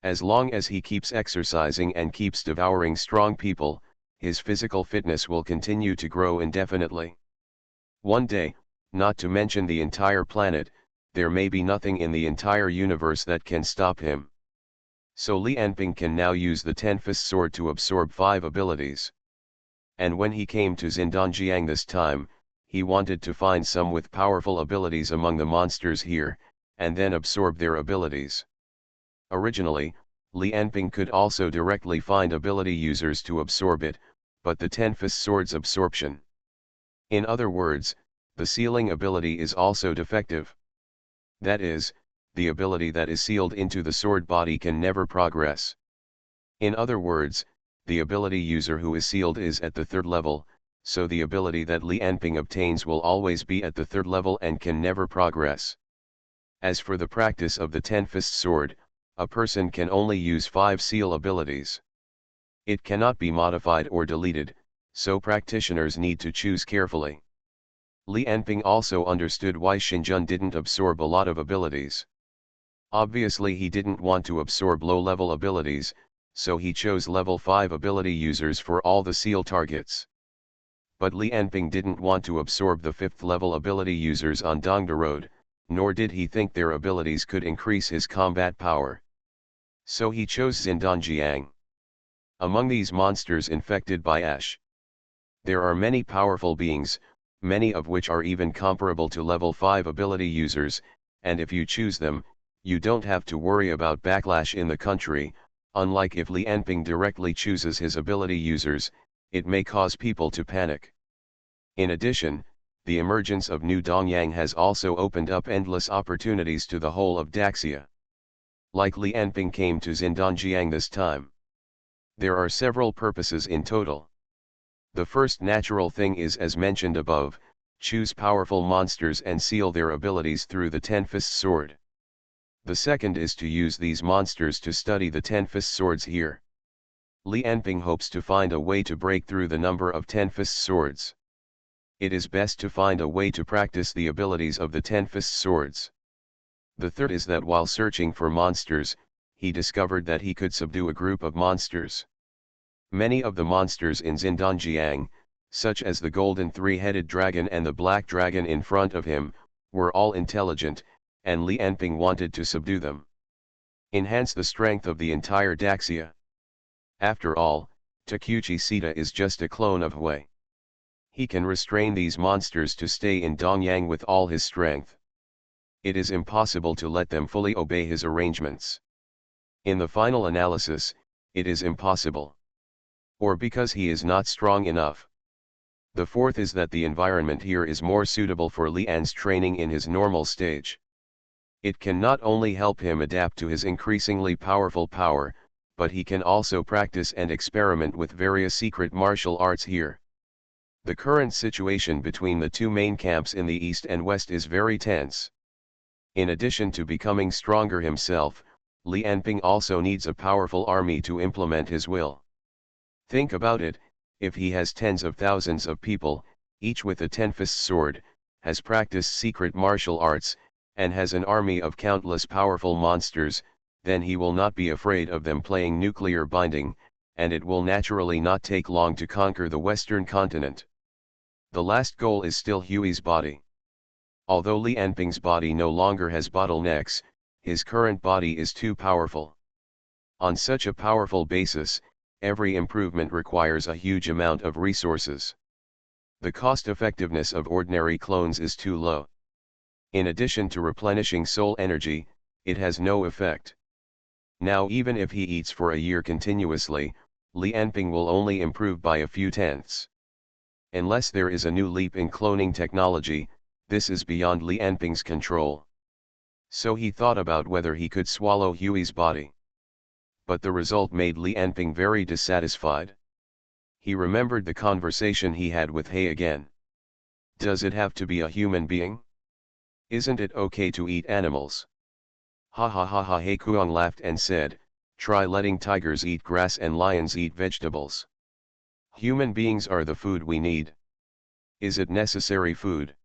As long as he keeps exercising and keeps devouring strong people, his physical fitness will continue to grow indefinitely. One day, not to mention the entire planet, there may be nothing in the entire universe that can stop him. So Li Anping can now use the Ten-Fist Sword to absorb 5 abilities. And when he came to Xindanjiang this time, he wanted to find some with powerful abilities among the monsters here, and then absorb their abilities. Originally, Li Anping could also directly find ability users to absorb it, but the Ten-Fist Sword's absorption. In other words, the sealing ability is also defective. That is, the ability that is sealed into the sword body can never progress. In other words, the ability user who is sealed is at the third level, so the ability that Li Anping obtains will always be at the third level and can never progress. As for the practice of the Ten-Fist Sword, a person can only use 5 seal abilities. It cannot be modified or deleted, so practitioners need to choose carefully. Li Anping also understood why Xinjun didn't absorb a lot of abilities. Obviously he didn't want to absorb low-level abilities, so he chose level 5 ability users for all the seal targets. But Li Anping didn't want to absorb the 5th level ability users on Dongda Road, nor did he think their abilities could increase his combat power. So he chose Xindanjiang. Among these monsters infected by Ash, there are many powerful beings, many of which are even comparable to level 5 ability users, and if you choose them, you don't have to worry about backlash in the country. Unlike if Li Anping directly chooses his ability users, it may cause people to panic. In addition, the emergence of New Dongyang has also opened up endless opportunities to the whole of Daxia. Like Li Anping came to Xindanjiang this time. There are several purposes in total. The first natural thing is, as mentioned above, choose powerful monsters and seal their abilities through the Ten-Fist Sword. The second is to use these monsters to study the Ten-Fist Swords here. Li Anping hopes to find a way to break through the number of Ten-Fist Swords. It is best to find a way to practice the abilities of the Ten-Fist Swords. The third is that while searching for monsters, he discovered that he could subdue a group of monsters. Many of the monsters in Xindanjiang, such as the golden three-headed dragon and the black dragon in front of him, were all intelligent, and Li Anping wanted to subdue them. Enhance the strength of the entire Daxia. After all, Takuchi Sita is just a clone of Hui. He can restrain these monsters to stay in Dongyang with all his strength. It is impossible to let them fully obey his arrangements. In the final analysis, it is impossible. Or because he is not strong enough. The fourth is that the environment here is more suitable for Li An's training in his normal stage. It can not only help him adapt to his increasingly powerful power, but he can also practice and experiment with various secret martial arts here. The current situation between the two main camps in the east and west is very tense. In addition to becoming stronger himself, Li Anping also needs a powerful army to implement his will. Think about it, if he has tens of thousands of people, each with a Ten-Fist Sword, has practiced secret martial arts, and has an army of countless powerful monsters, then he will not be afraid of them playing nuclear binding, and it will naturally not take long to conquer the Western continent. The last goal is still Hui's body. Although Li Anping's body no longer has bottlenecks, his current body is too powerful. On such a powerful basis, every improvement requires a huge amount of resources. The cost-effectiveness of ordinary clones is too low. In addition to replenishing soul energy, it has no effect. Now even if he eats for a year continuously, Li Anping will only improve by a few tenths. Unless there is a new leap in cloning technology, this is beyond Li Anping's control. So he thought about whether he could swallow Hui's body. But the result made Li Anping very dissatisfied. He remembered the conversation he had with He again. Does it have to be a human being? Isn't it okay to eat animals? Ha ha ha ha. He Kuang laughed and said, try letting tigers eat grass and lions eat vegetables. Human beings are the food we need. Is it necessary food?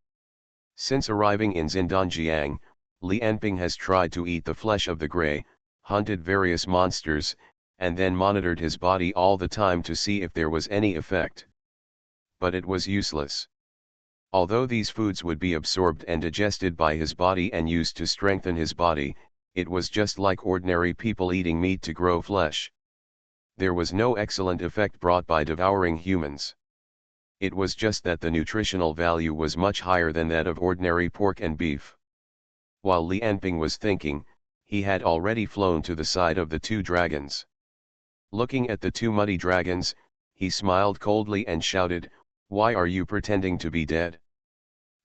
Since arriving in Xindanjiang, Li Anping has tried to eat the flesh of the grey, hunted various monsters, and then monitored his body all the time to see if there was any effect. But it was useless. Although these foods would be absorbed and digested by his body and used to strengthen his body, it was just like ordinary people eating meat to grow flesh. There was no excellent effect brought by devouring humans. It was just that the nutritional value was much higher than that of ordinary pork and beef. While Li Anping was thinking, he had already flown to the side of the two dragons. Looking at the two muddy dragons, he smiled coldly and shouted, "Why are you pretending to be dead?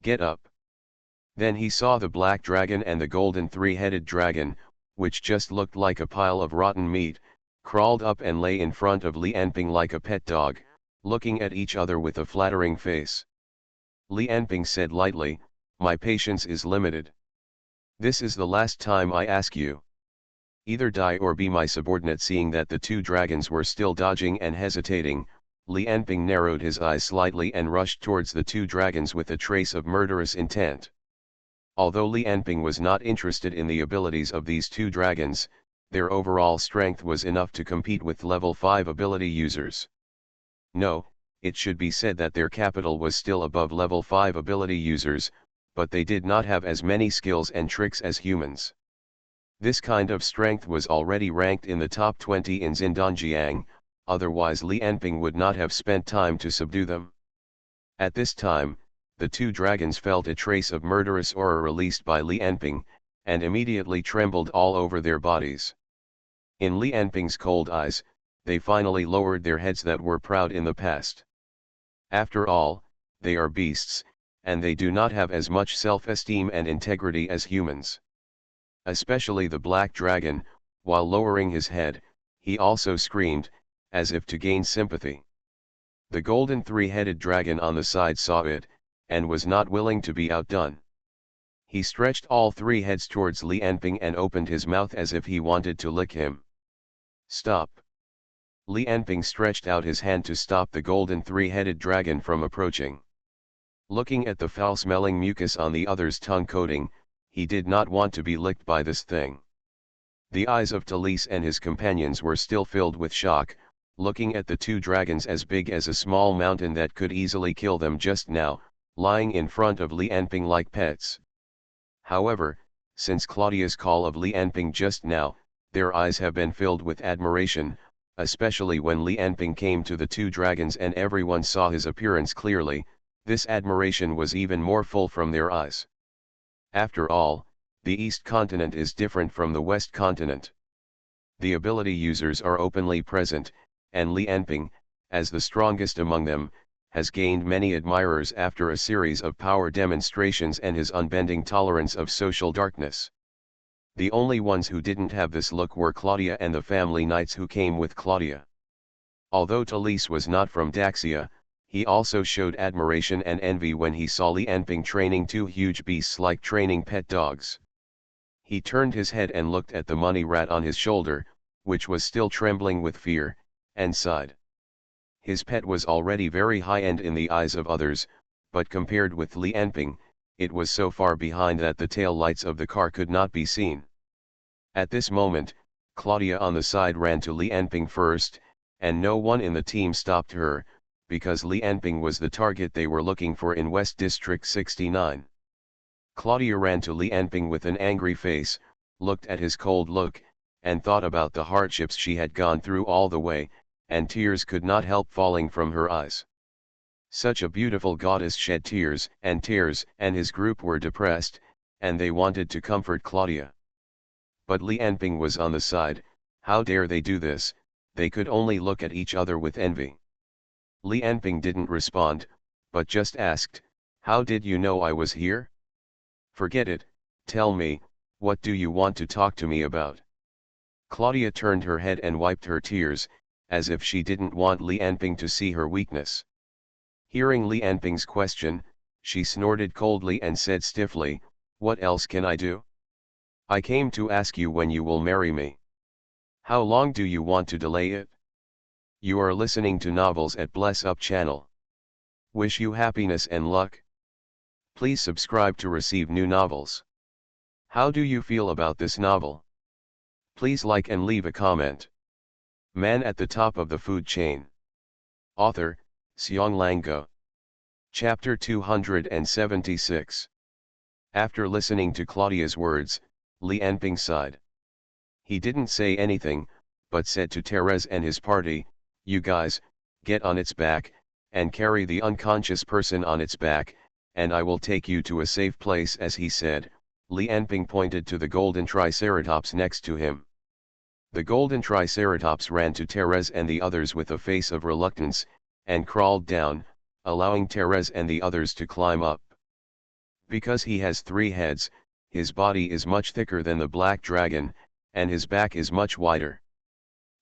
Get up." Then he saw the black dragon and the golden three-headed dragon, which just looked like a pile of rotten meat, crawled up and lay in front of Li Anping like a pet dog, looking at each other with a flattering face. Li Anping said lightly, "My patience is limited. This is the last time I ask you. Either die or be my subordinate." Seeing that the two dragons were still dodging and hesitating, Li Anping narrowed his eyes slightly and rushed towards the two dragons with a trace of murderous intent. Although Li Anping was not interested in the abilities of these two dragons, their overall strength was enough to compete with level 5 ability users. No, it should be said that their capital was still above level 5 ability users, but they did not have as many skills and tricks as humans. This kind of strength was already ranked in the top 20 in Xindanjiang, otherwise Li Anping would not have spent time to subdue them. At this time, the two dragons felt a trace of murderous aura released by Li Anping, and immediately trembled all over their bodies. In Li Anping's cold eyes, they finally lowered their heads that were proud in the past. After all, they are beasts, and they do not have as much self-esteem and integrity as humans. Especially the black dragon, while lowering his head, he also screamed, as if to gain sympathy. The golden three-headed dragon on the side saw it, and was not willing to be outdone. He stretched all three heads towards Li Anping and opened his mouth as if he wanted to lick him. "Stop!" Li Anping stretched out his hand to stop the golden three-headed dragon from approaching. Looking at the foul-smelling mucus on the other's tongue coating, he did not want to be licked by this thing. The eyes of Talise and his companions were still filled with shock, looking at the two dragons as big as a small mountain that could easily kill them just now, lying in front of Li Anping like pets. However, since Claudia's call of Li Anping just now, their eyes have been filled with admiration, especially when Li Anping came to the two dragons and everyone saw his appearance clearly. This admiration was even more full from their eyes. After all, the East continent is different from the West continent. The ability users are openly present, and Li Anping, as the strongest among them, has gained many admirers after a series of power demonstrations and his unbending tolerance of social darkness. The only ones who didn't have this look were Claudia and the family knights who came with Claudia. Although Talise was not from Daxia, he also showed admiration and envy when he saw Li Anping training two huge beasts like training pet dogs. He turned his head and looked at the money rat on his shoulder, which was still trembling with fear, and sighed. His pet was already very high-end in the eyes of others, but compared with Li Anping, it was so far behind that the tail lights of the car could not be seen. At this moment, Claudia on the side ran to Li Anping first, and no one in the team stopped her, because Li Anping was the target they were looking for in West District 69. Claudia ran to Li Anping with an angry face, looked at his cold look, and thought about the hardships she had gone through all the way, and tears could not help falling from her eyes. Such a beautiful goddess shed tears, and his group were depressed, and they wanted to comfort Claudia. But Li Anping was on the side. How dare they do this? They could only look at each other with envy. Li Anping didn't respond, but just asked, "How did you know I was here?" "Forget it, tell me, what do you want to talk to me about?" Claudia turned her head and wiped her tears, as if she didn't want Li Anping to see her weakness. Hearing Li Anping's question, she snorted coldly and said stiffly, "What else can I do? I came to ask you when you will marry me. How long do you want to delay it?" You are listening to Novels at Bless Up channel. Wish you happiness and luck. Please subscribe to receive new novels. How do you feel about this novel? Please like and leave a comment. Man at the top of the food chain. Author, Xiong Go. Chapter 276. After listening to Claudia's words, Li Anping sighed. He didn't say anything, but said to Therese and his party, "You guys, get on its back, and carry the unconscious person on its back, and I will take you to a safe place," as he said, Li Anping pointed to the golden triceratops next to him. The golden triceratops ran to Therese and the others with a face of reluctance, and crawled down, allowing Therese and the others to climb up. Because he has 3 heads, his body is much thicker than the black dragon, and his back is much wider.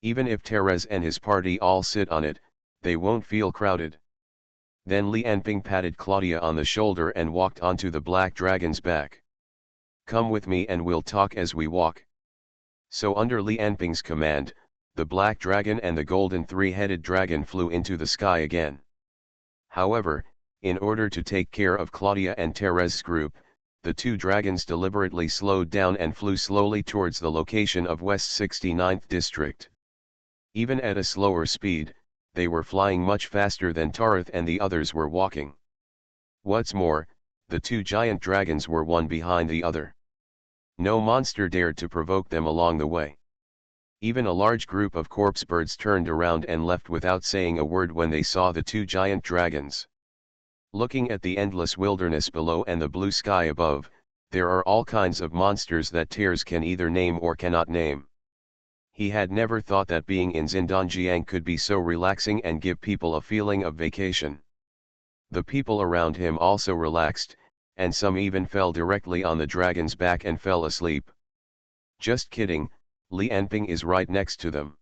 Even if Therese and his party all sit on it, they won't feel crowded. Then Li Anping patted Claudia on the shoulder and walked onto the black dragon's back. Come with me and we'll talk as we walk. So under Li Anping's command, the black dragon and the golden 3-headed dragon flew into the sky again. However, in order to take care of Claudia and Therese's group, the 2 dragons deliberately slowed down and flew slowly towards the location of West 69th District. Even at a slower speed, they were flying much faster than Tarith and the others were walking. What's more, the 2 giant dragons were one behind the other. No monster dared to provoke them along the way. Even a large group of corpse birds turned around and left without saying a word when they saw the 2 giant dragons. Looking at the endless wilderness below and the blue sky above, there are all kinds of monsters that Therese can either name or cannot name. He had never thought that being in Xindanjiang could be so relaxing and give people a feeling of vacation. The people around him also relaxed, and some even fell directly on the dragon's back and fell asleep. Just kidding, Li Anping is right next to them.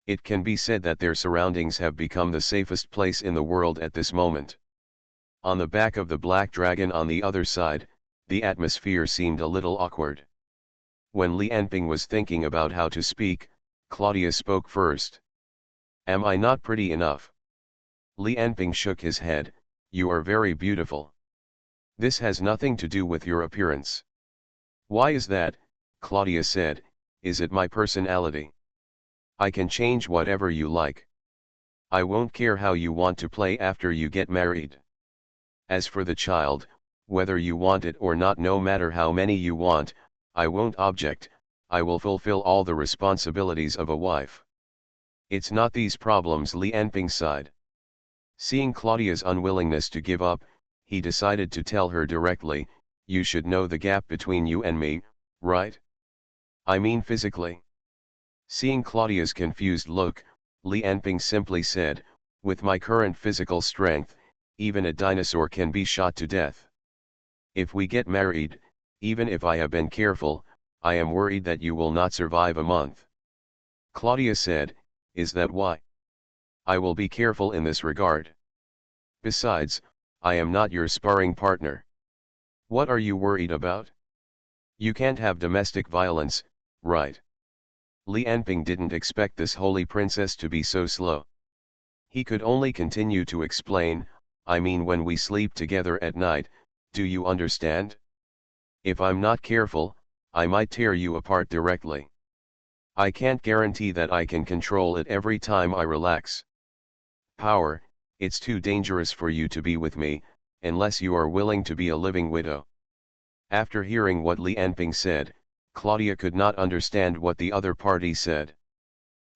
It can be said that their surroundings have become the safest place in the world at this moment. On the back of the black dragon on the other side, the atmosphere seemed a little awkward. When Li Anping was thinking about how to speak, Claudia spoke first. Am I not pretty enough? Li Anping shook his head. You are very beautiful. This has nothing to do with your appearance. Why is that? Claudia said. Is it my personality? I can change whatever you like. I won't care how you want to play after you get married. As for the child, whether you want it or not, no matter how many you want, I won't object. I will fulfill all the responsibilities of a wife. It's not these problems, Li Anping sighed. Seeing Claudia's unwillingness to give up, he decided to tell her directly, you should know the gap between you and me, right? I mean physically. Seeing Claudia's confused look, Li Anping simply said, with my current physical strength, even a dinosaur can be shot to death. If we get married, even if I have been careful, I am worried that you will not survive a month. Claudia said, is that why? I will be careful in this regard. Besides, I am not your sparring partner. What are you worried about? You can't have domestic violence, right? Li Anping didn't expect this holy princess to be so slow. He could only continue to explain, I mean when we sleep together at night, do you understand? If I'm not careful, I might tear you apart directly. I can't guarantee that I can control it every time I relax. Power, it's too dangerous for you to be with me, unless you are willing to be a living widow. After hearing what Li Anping said, Claudia could not understand what the other party said.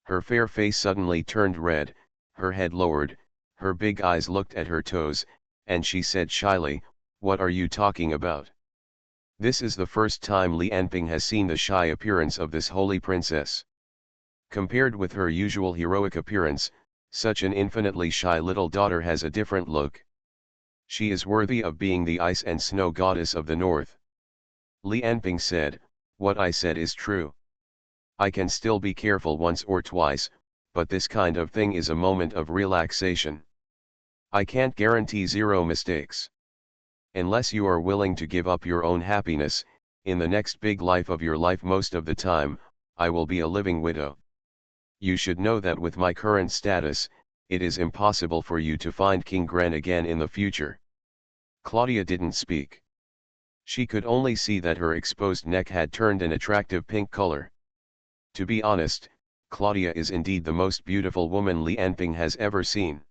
Her fair face suddenly turned red, her head lowered, her big eyes looked at her toes, and she said shyly, what are you talking about? This is the first time Li Anping has seen the shy appearance of this holy princess. Compared with her usual heroic appearance, such an infinitely shy little daughter has a different look. She is worthy of being the ice and snow goddess of the north. Li Anping said, what I said is true. I can still be careful once or twice, but this kind of thing is a moment of relaxation. I can't guarantee 0 mistakes. Unless you are willing to give up your own happiness, in the next big life of your life most of the time, I will be a living widow. You should know that with my current status, it is impossible for you to find King Gren again in the future. Claudia didn't speak. She could only see that her exposed neck had turned an attractive pink color. To be honest, Claudia is indeed the most beautiful woman Li Anping has ever seen.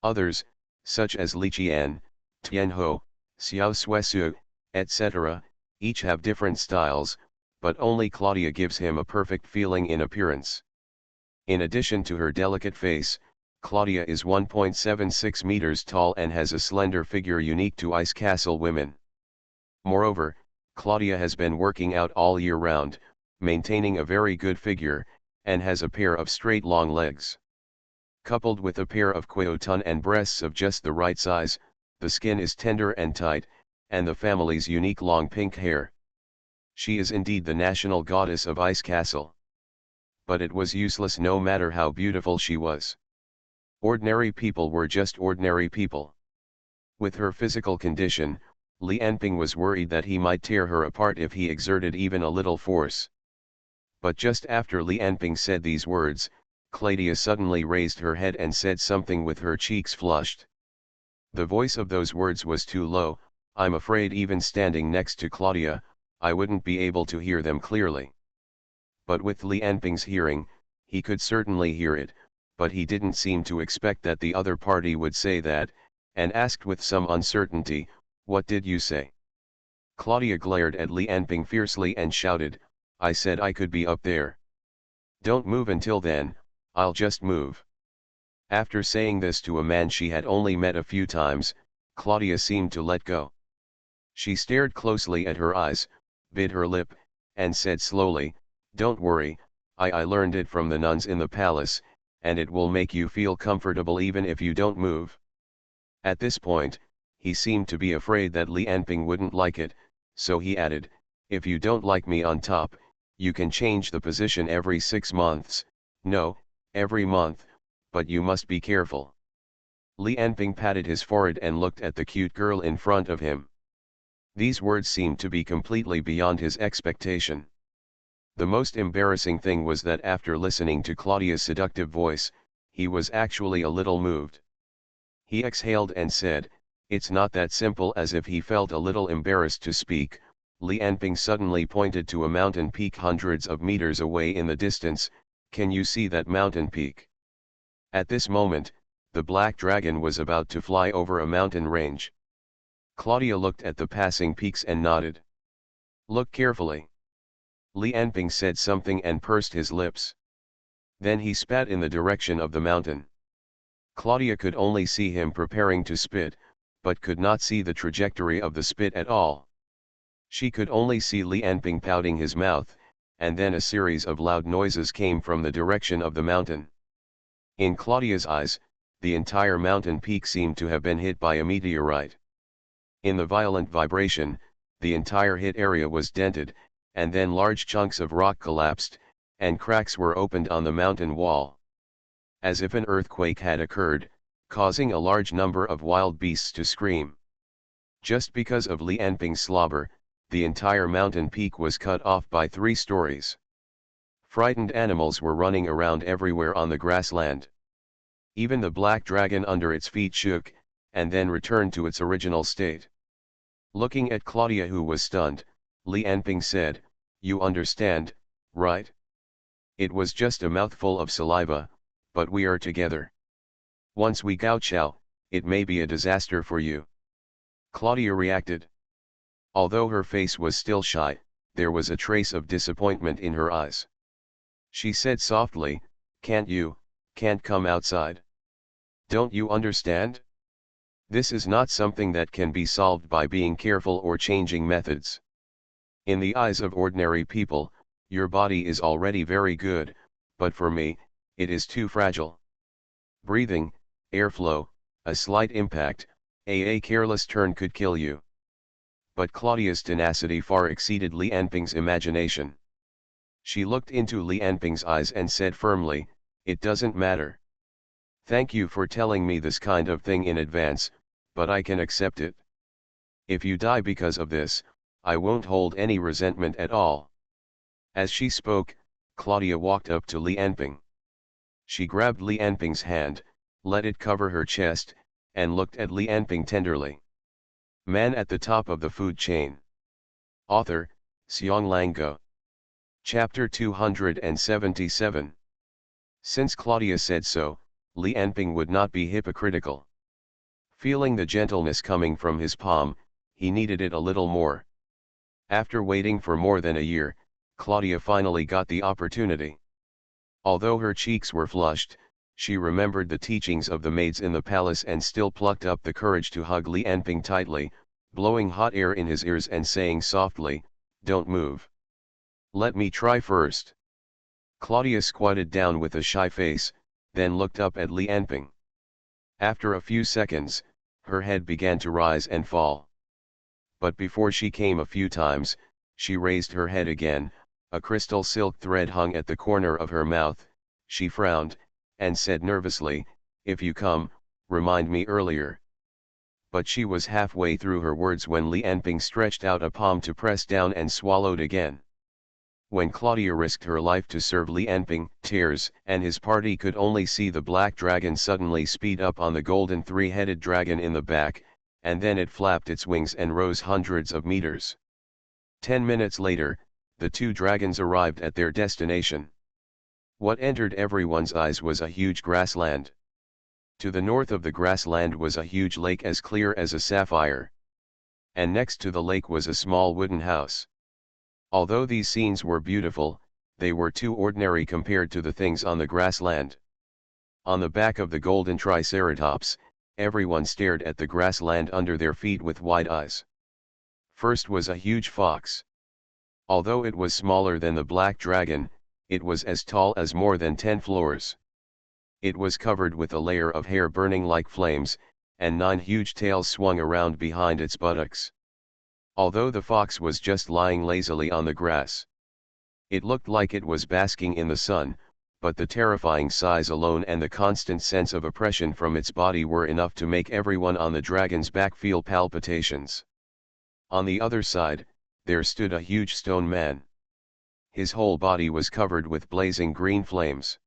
Others, such as Li Qian, Tianho, Xiao Suesu, etc., each have different styles, but only Claudia gives him a perfect feeling in appearance. In addition to her delicate face, Claudia is 1.76 meters tall and has a slender figure unique to Ice Castle women. Moreover, Claudia has been working out all year round, maintaining a very good figure, and has a pair of straight long legs. Coupled with a pair of quioton and breasts of just the right size, the skin is tender and tight, and the family's unique long pink hair. She is indeed the national goddess of Ice Castle. But it was useless no matter how beautiful she was. Ordinary people were just ordinary people. With her physical condition, Li Anping was worried that he might tear her apart if he exerted even a little force. But just after Li Anping said these words, Claudia suddenly raised her head and said something with her cheeks flushed. The voice of those words was too low, I'm afraid even standing next to Claudia, I wouldn't be able to hear them clearly. But with Li Anping's hearing, he could certainly hear it, but he didn't seem to expect that the other party would say that, and asked with some uncertainty, what did you say? Claudia glared at Li Anping fiercely and shouted, I said I could be up there. Don't move until then, I'll just move. After saying this to a man she had only met a few times, Claudia seemed to let go. She stared closely at her eyes, bit her lip, and said slowly, don't worry, I learned it from the nuns in the palace, and it will make you feel comfortable even if you don't move. At this point, he seemed to be afraid that Li Anping wouldn't like it, so he added, if you don't like me on top, you can change the position every 6 months, no, every month, but you must be careful. Li Anping patted his forehead and looked at the cute girl in front of him. These words seemed to be completely beyond his expectation. The most embarrassing thing was that after listening to Claudia's seductive voice, he was actually a little moved. He exhaled and said, it's not that simple. As if he felt a little embarrassed to speak, Li Anping suddenly pointed to a mountain peak hundreds of meters away in the distance, can you see that mountain peak? At this moment, the black dragon was about to fly over a mountain range. Claudia looked at the passing peaks and nodded. Look carefully. Li Anping said something and pursed his lips. Then he spat in the direction of the mountain. Claudia could only see him preparing to spit, but could not see the trajectory of the spit at all. She could only see Li Anping pouting his mouth, and then a series of loud noises came from the direction of the mountain. In Claudia's eyes, the entire mountain peak seemed to have been hit by a meteorite. In the violent vibration, the entire hit area was dented, and then large chunks of rock collapsed, and cracks were opened on the mountain wall. As if an earthquake had occurred, causing a large number of wild beasts to scream. Just because of Li Anping's slobber, the entire mountain peak was cut off by 3 stories. Frightened animals were running around everywhere on the grassland. Even the black dragon under its feet shook, and then returned to its original state. Looking at Claudia, who was stunned, Li Anping said, you understand, right? It was just a mouthful of saliva, but we are together. Once we gouge out, it may be a disaster for you. Claudia reacted. Although her face was still shy, there was a trace of disappointment in her eyes. She said softly, can't come outside. Don't you understand? This is not something that can be solved by being careful or changing methods. In the eyes of ordinary people, your body is already very good, but for me, it is too fragile. Breathing, airflow, a slight impact, a careless turn could kill you. But Claudia's tenacity far exceeded Li Anping's imagination. She looked into Li Anping's eyes and said firmly, it doesn't matter. Thank you for telling me this kind of thing in advance, but I can accept it. If you die because of this, I won't hold any resentment at all. As she spoke, Claudia walked up to Li Anping. She grabbed Li Anping's hand, let it cover her chest, and looked at Li Anping tenderly. Man at the top of the food chain. Author, Xiang Go. Chapter 277. Since Claudia said so, Li Anping would not be hypocritical. Feeling the gentleness coming from his palm, he needed it a little more. After waiting for more than a year, Claudia finally got the opportunity. Although her cheeks were flushed, she remembered the teachings of the maids in the palace and still plucked up the courage to hug Li Anping tightly, blowing hot air in his ears and saying softly, "Don't move. Let me try first." Claudia squatted down with a shy face, then looked up at Li Anping. After a few seconds, her head began to rise and fall. But before she came a few times, she raised her head again, a crystal silk thread hung at the corner of her mouth, she frowned, and said nervously, "If you come, remind me earlier." But she was halfway through her words when Li Anping stretched out a palm to press down and swallowed again. When Claudia risked her life to serve Li Anping, Tears and his party could only see the black dragon suddenly speed up on the golden three-headed dragon in the back, and then it flapped its wings and rose hundreds of meters. 10 minutes later, the two dragons arrived at their destination. What entered everyone's eyes was a huge grassland. To the north of the grassland was a huge lake as clear as a sapphire. And next to the lake was a small wooden house. Although these scenes were beautiful, they were too ordinary compared to the things on the grassland. On the back of the golden triceratops, everyone stared at the grassland under their feet with wide eyes. First was a huge fox. Although it was smaller than the black dragon, it was as tall as more than 10 floors. It was covered with a layer of hair burning like flames, and 9 huge tails swung around behind its buttocks. Although the fox was just lying lazily on the grass, it looked like it was basking in the sun, but the terrifying size alone and the constant sense of oppression from its body were enough to make everyone on the dragon's back feel palpitations. On the other side, there stood a huge stone man. His whole body was covered with blazing green flames.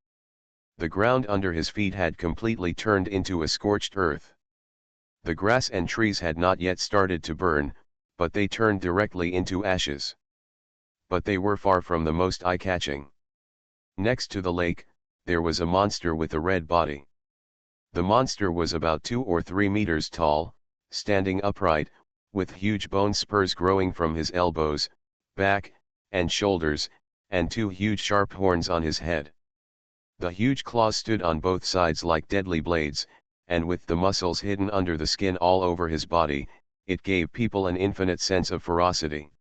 The ground under his feet had completely turned into a scorched earth. The grass and trees had not yet started to burn, but they turned directly into ashes. But they were far from the most eye-catching. Next to the lake, there was a monster with a red body. The monster was about 2 or 3 meters tall, standing upright, with huge bone spurs growing from his elbows, back, and shoulders, and 2 huge sharp horns on his head. The huge claws stood on both sides like deadly blades, and with the muscles hidden under the skin all over his body, it gave people an infinite sense of ferocity.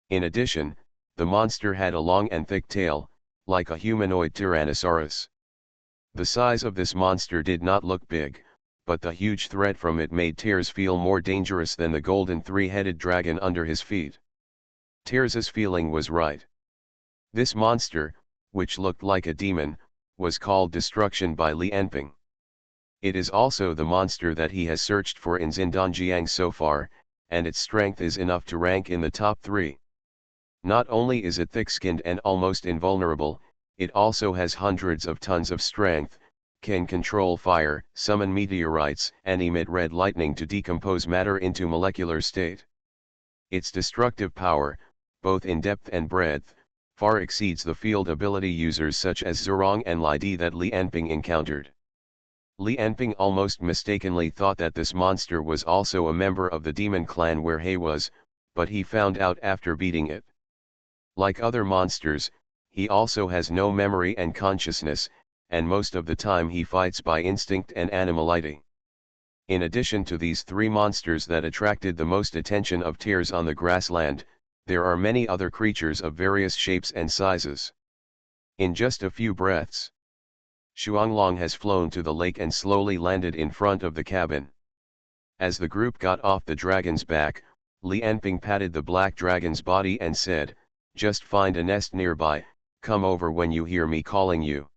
In addition, the monster had a long and thick tail, like a humanoid tyrannosaurus. The size of this monster did not look big, but the huge threat from it made Tears feel more dangerous than the golden three-headed dragon under his feet. Tears's feeling was right. This monster, which looked like a demon, was called Destruction by Li Anping. It is also the monster that he has searched for in Xindanjiang so far, and its strength is enough to rank in the top 3. Not only is it thick-skinned and almost invulnerable, it also has hundreds of tons of strength, can control fire, summon meteorites, and emit red lightning to decompose matter into molecular state. Its destructive power, both in depth and breadth, far exceeds the field ability users such as Zhurong and Li Di that Li Anping encountered. Li Anping almost mistakenly thought that this monster was also a member of the demon clan where He was, but he found out after beating it. Like other monsters, he also has no memory and consciousness, and most of the time he fights by instinct and animality. In addition to these 3 monsters that attracted the most attention of Tears on the grassland, there are many other creatures of various shapes and sizes. In just a few breaths, Xuanglong has flown to the lake and slowly landed in front of the cabin. As the group got off the dragon's back, Li Anping patted the black dragon's body and said, "Just find a nest nearby, come over when you hear me calling you."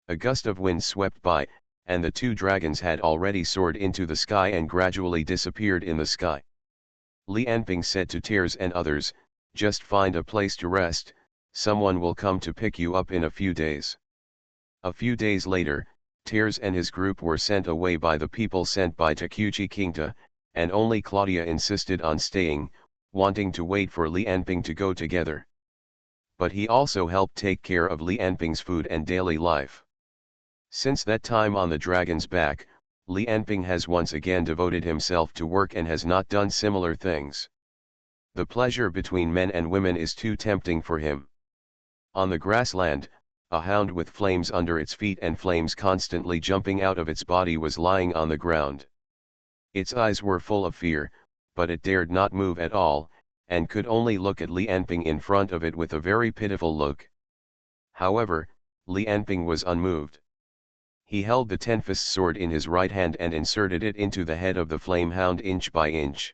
A gust of wind swept by, and the 2 dragons had already soared into the sky and gradually disappeared in the sky. Li Anping said to Tears and others, "Just find a place to rest, someone will come to pick you up in a few days." A few days later, Tears and his group were sent away by the people sent by Takuchi Kingta, and only Claudia insisted on staying, wanting to wait for Li Anping to go together. But he also helped take care of Li Anping's food and daily life. Since that time on the dragon's back, Li Anping has once again devoted himself to work and has not done similar things. The pleasure between men and women is too tempting for him. On the grassland, a hound with flames under its feet and flames constantly jumping out of its body was lying on the ground. Its eyes were full of fear, but it dared not move at all, and could only look at Li Anping in front of it with a very pitiful look. However, Li Anping was unmoved. He held the ten-fist sword in his right hand and inserted it into the head of the flame hound inch by inch.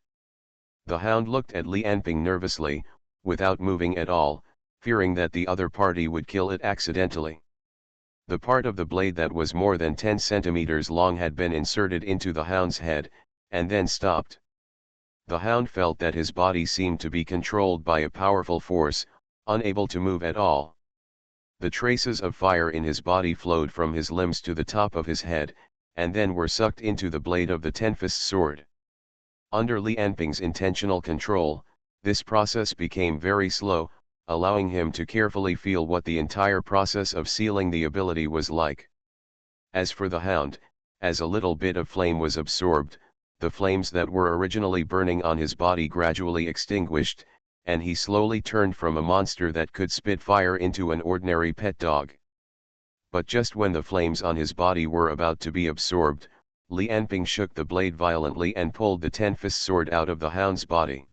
The hound looked at Li Anping nervously, without moving at all, fearing that the other party would kill it accidentally. The part of the blade that was more than 10 centimeters long had been inserted into the hound's head, and then stopped. The hound felt that his body seemed to be controlled by a powerful force, unable to move at all. The traces of fire in his body flowed from his limbs to the top of his head, and then were sucked into the blade of the ten-fist sword. Under Li Anping's intentional control, this process became very slow, allowing him to carefully feel what the entire process of sealing the ability was like. As for the hound, as a little bit of flame was absorbed, the flames that were originally burning on his body gradually extinguished, and he slowly turned from a monster that could spit fire into an ordinary pet dog. But just when the flames on his body were about to be absorbed, Li Anping shook the blade violently and pulled the ten-fist sword out of the hound's body.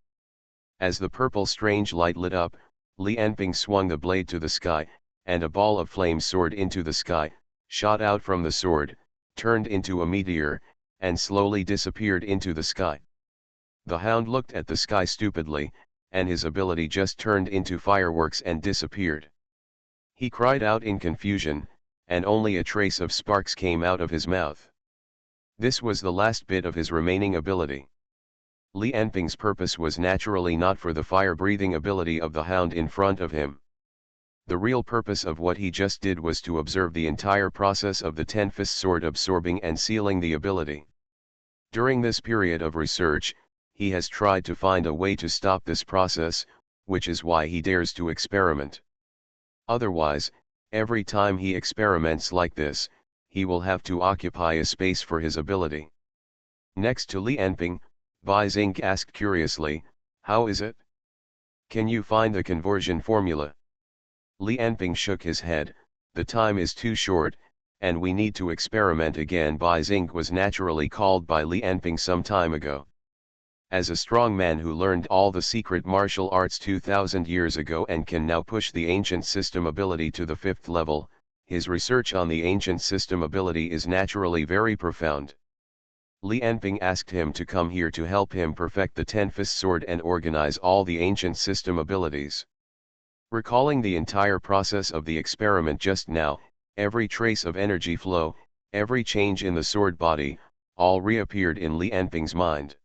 As the purple strange light lit up, Li Anping swung the blade to the sky, and a ball of flame soared into the sky, shot out from the sword, turned into a meteor, and slowly disappeared into the sky. The hound looked at the sky stupidly, and his ability just turned into fireworks and disappeared. He cried out in confusion, and only a trace of sparks came out of his mouth. This was the last bit of his remaining ability. Li Anping's purpose was naturally not for the fire-breathing ability of the hound in front of him. The real purpose of what he just did was to observe the entire process of the ten-fist sword absorbing and sealing the ability. During this period of research, he has tried to find a way to stop this process, which is why he dares to experiment. Otherwise, every time he experiments like this, he will have to occupy a space for his ability. Next to Li Anping, Bai Xing asked curiously, "How is it? Can you find the conversion formula?" Li Anping shook his head, "The time is too short, and we need to experiment again." Bai Xing was naturally called by Li Anping some time ago. As a strong man who learned all the secret martial arts 2000 years ago and can now push the ancient system ability to the 5th level, his research on the ancient system ability is naturally very profound. Li Anping asked him to come here to help him perfect the ten-fist sword and organize all the ancient system abilities. Recalling the entire process of the experiment just now, every trace of energy flow, every change in the sword body, all reappeared in Li Anping's mind.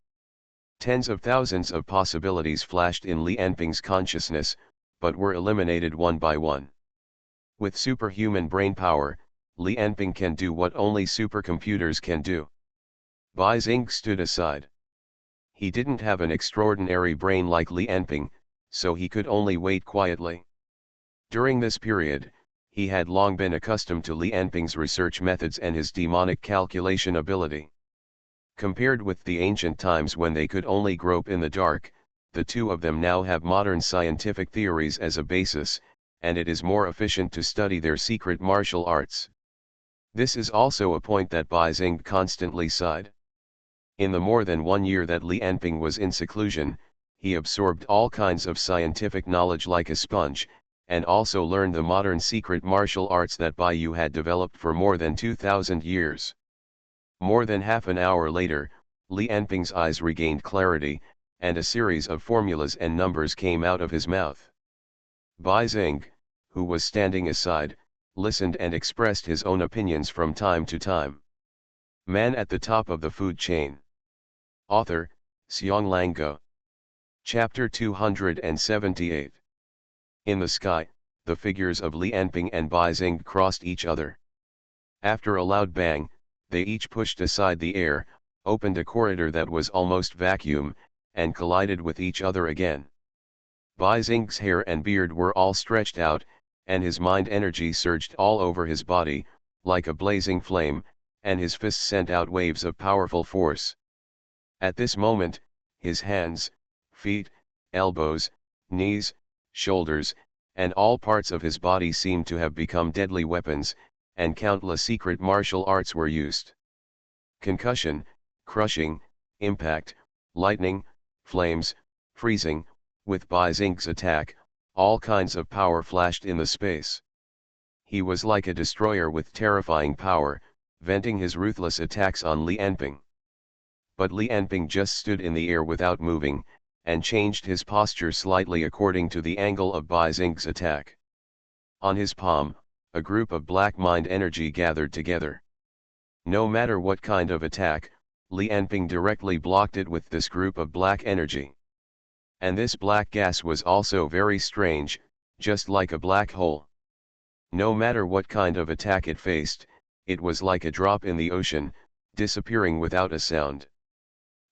Tens of thousands of possibilities flashed in Li Anping's consciousness, but were eliminated one by one. With superhuman brain power, Li Anping can do what only supercomputers can do. Bai Xing stood aside. He didn't have an extraordinary brain like Li Anping, so he could only wait quietly. During this period, he had long been accustomed to Li Anping's research methods and his demonic calculation ability. Compared with the ancient times when they could only grope in the dark, the two of them now have modern scientific theories as a basis, and it is more efficient to study their secret martial arts. This is also a point that Bai Xing constantly sighed. In the more than 1 year that Li Anping was in seclusion, he absorbed all kinds of scientific knowledge like a sponge, and also learned the modern secret martial arts that Bai Yu had developed for more than 2000 years. More than half an hour later, Li Anping's eyes regained clarity, and a series of formulas and numbers came out of his mouth. Bai Xing, who was standing aside, listened and expressed his own opinions from time to time. Man at the Top of the Food Chain. Author, Xiang Go. Chapter 278. In the sky, the figures of Li Anping and Bai Xing crossed each other. After a loud bang, they each pushed aside the air, opened a corridor that was almost vacuum, and collided with each other again. Bai Xing's hair and beard were all stretched out, and his mind energy surged all over his body, like a blazing flame, and his fists sent out waves of powerful force. At this moment, his hands, feet, elbows, knees, shoulders, and all parts of his body seemed to have become deadly weapons, and countless secret martial arts were used. Concussion, crushing, impact, lightning, flames, freezing. With Bai Xing's attack, all kinds of power flashed in the space. He was like a destroyer with terrifying power, venting his ruthless attacks on Li Anping. But Li Anping just stood in the air without moving, and changed his posture slightly according to the angle of Bai Xing's attack. On his palm, a group of black mind energy gathered together. No matter what kind of attack, Li Anping directly blocked it with this group of black energy. And this black gas was also very strange, just like a black hole. No matter what kind of attack it faced, it was like a drop in the ocean, disappearing without a sound.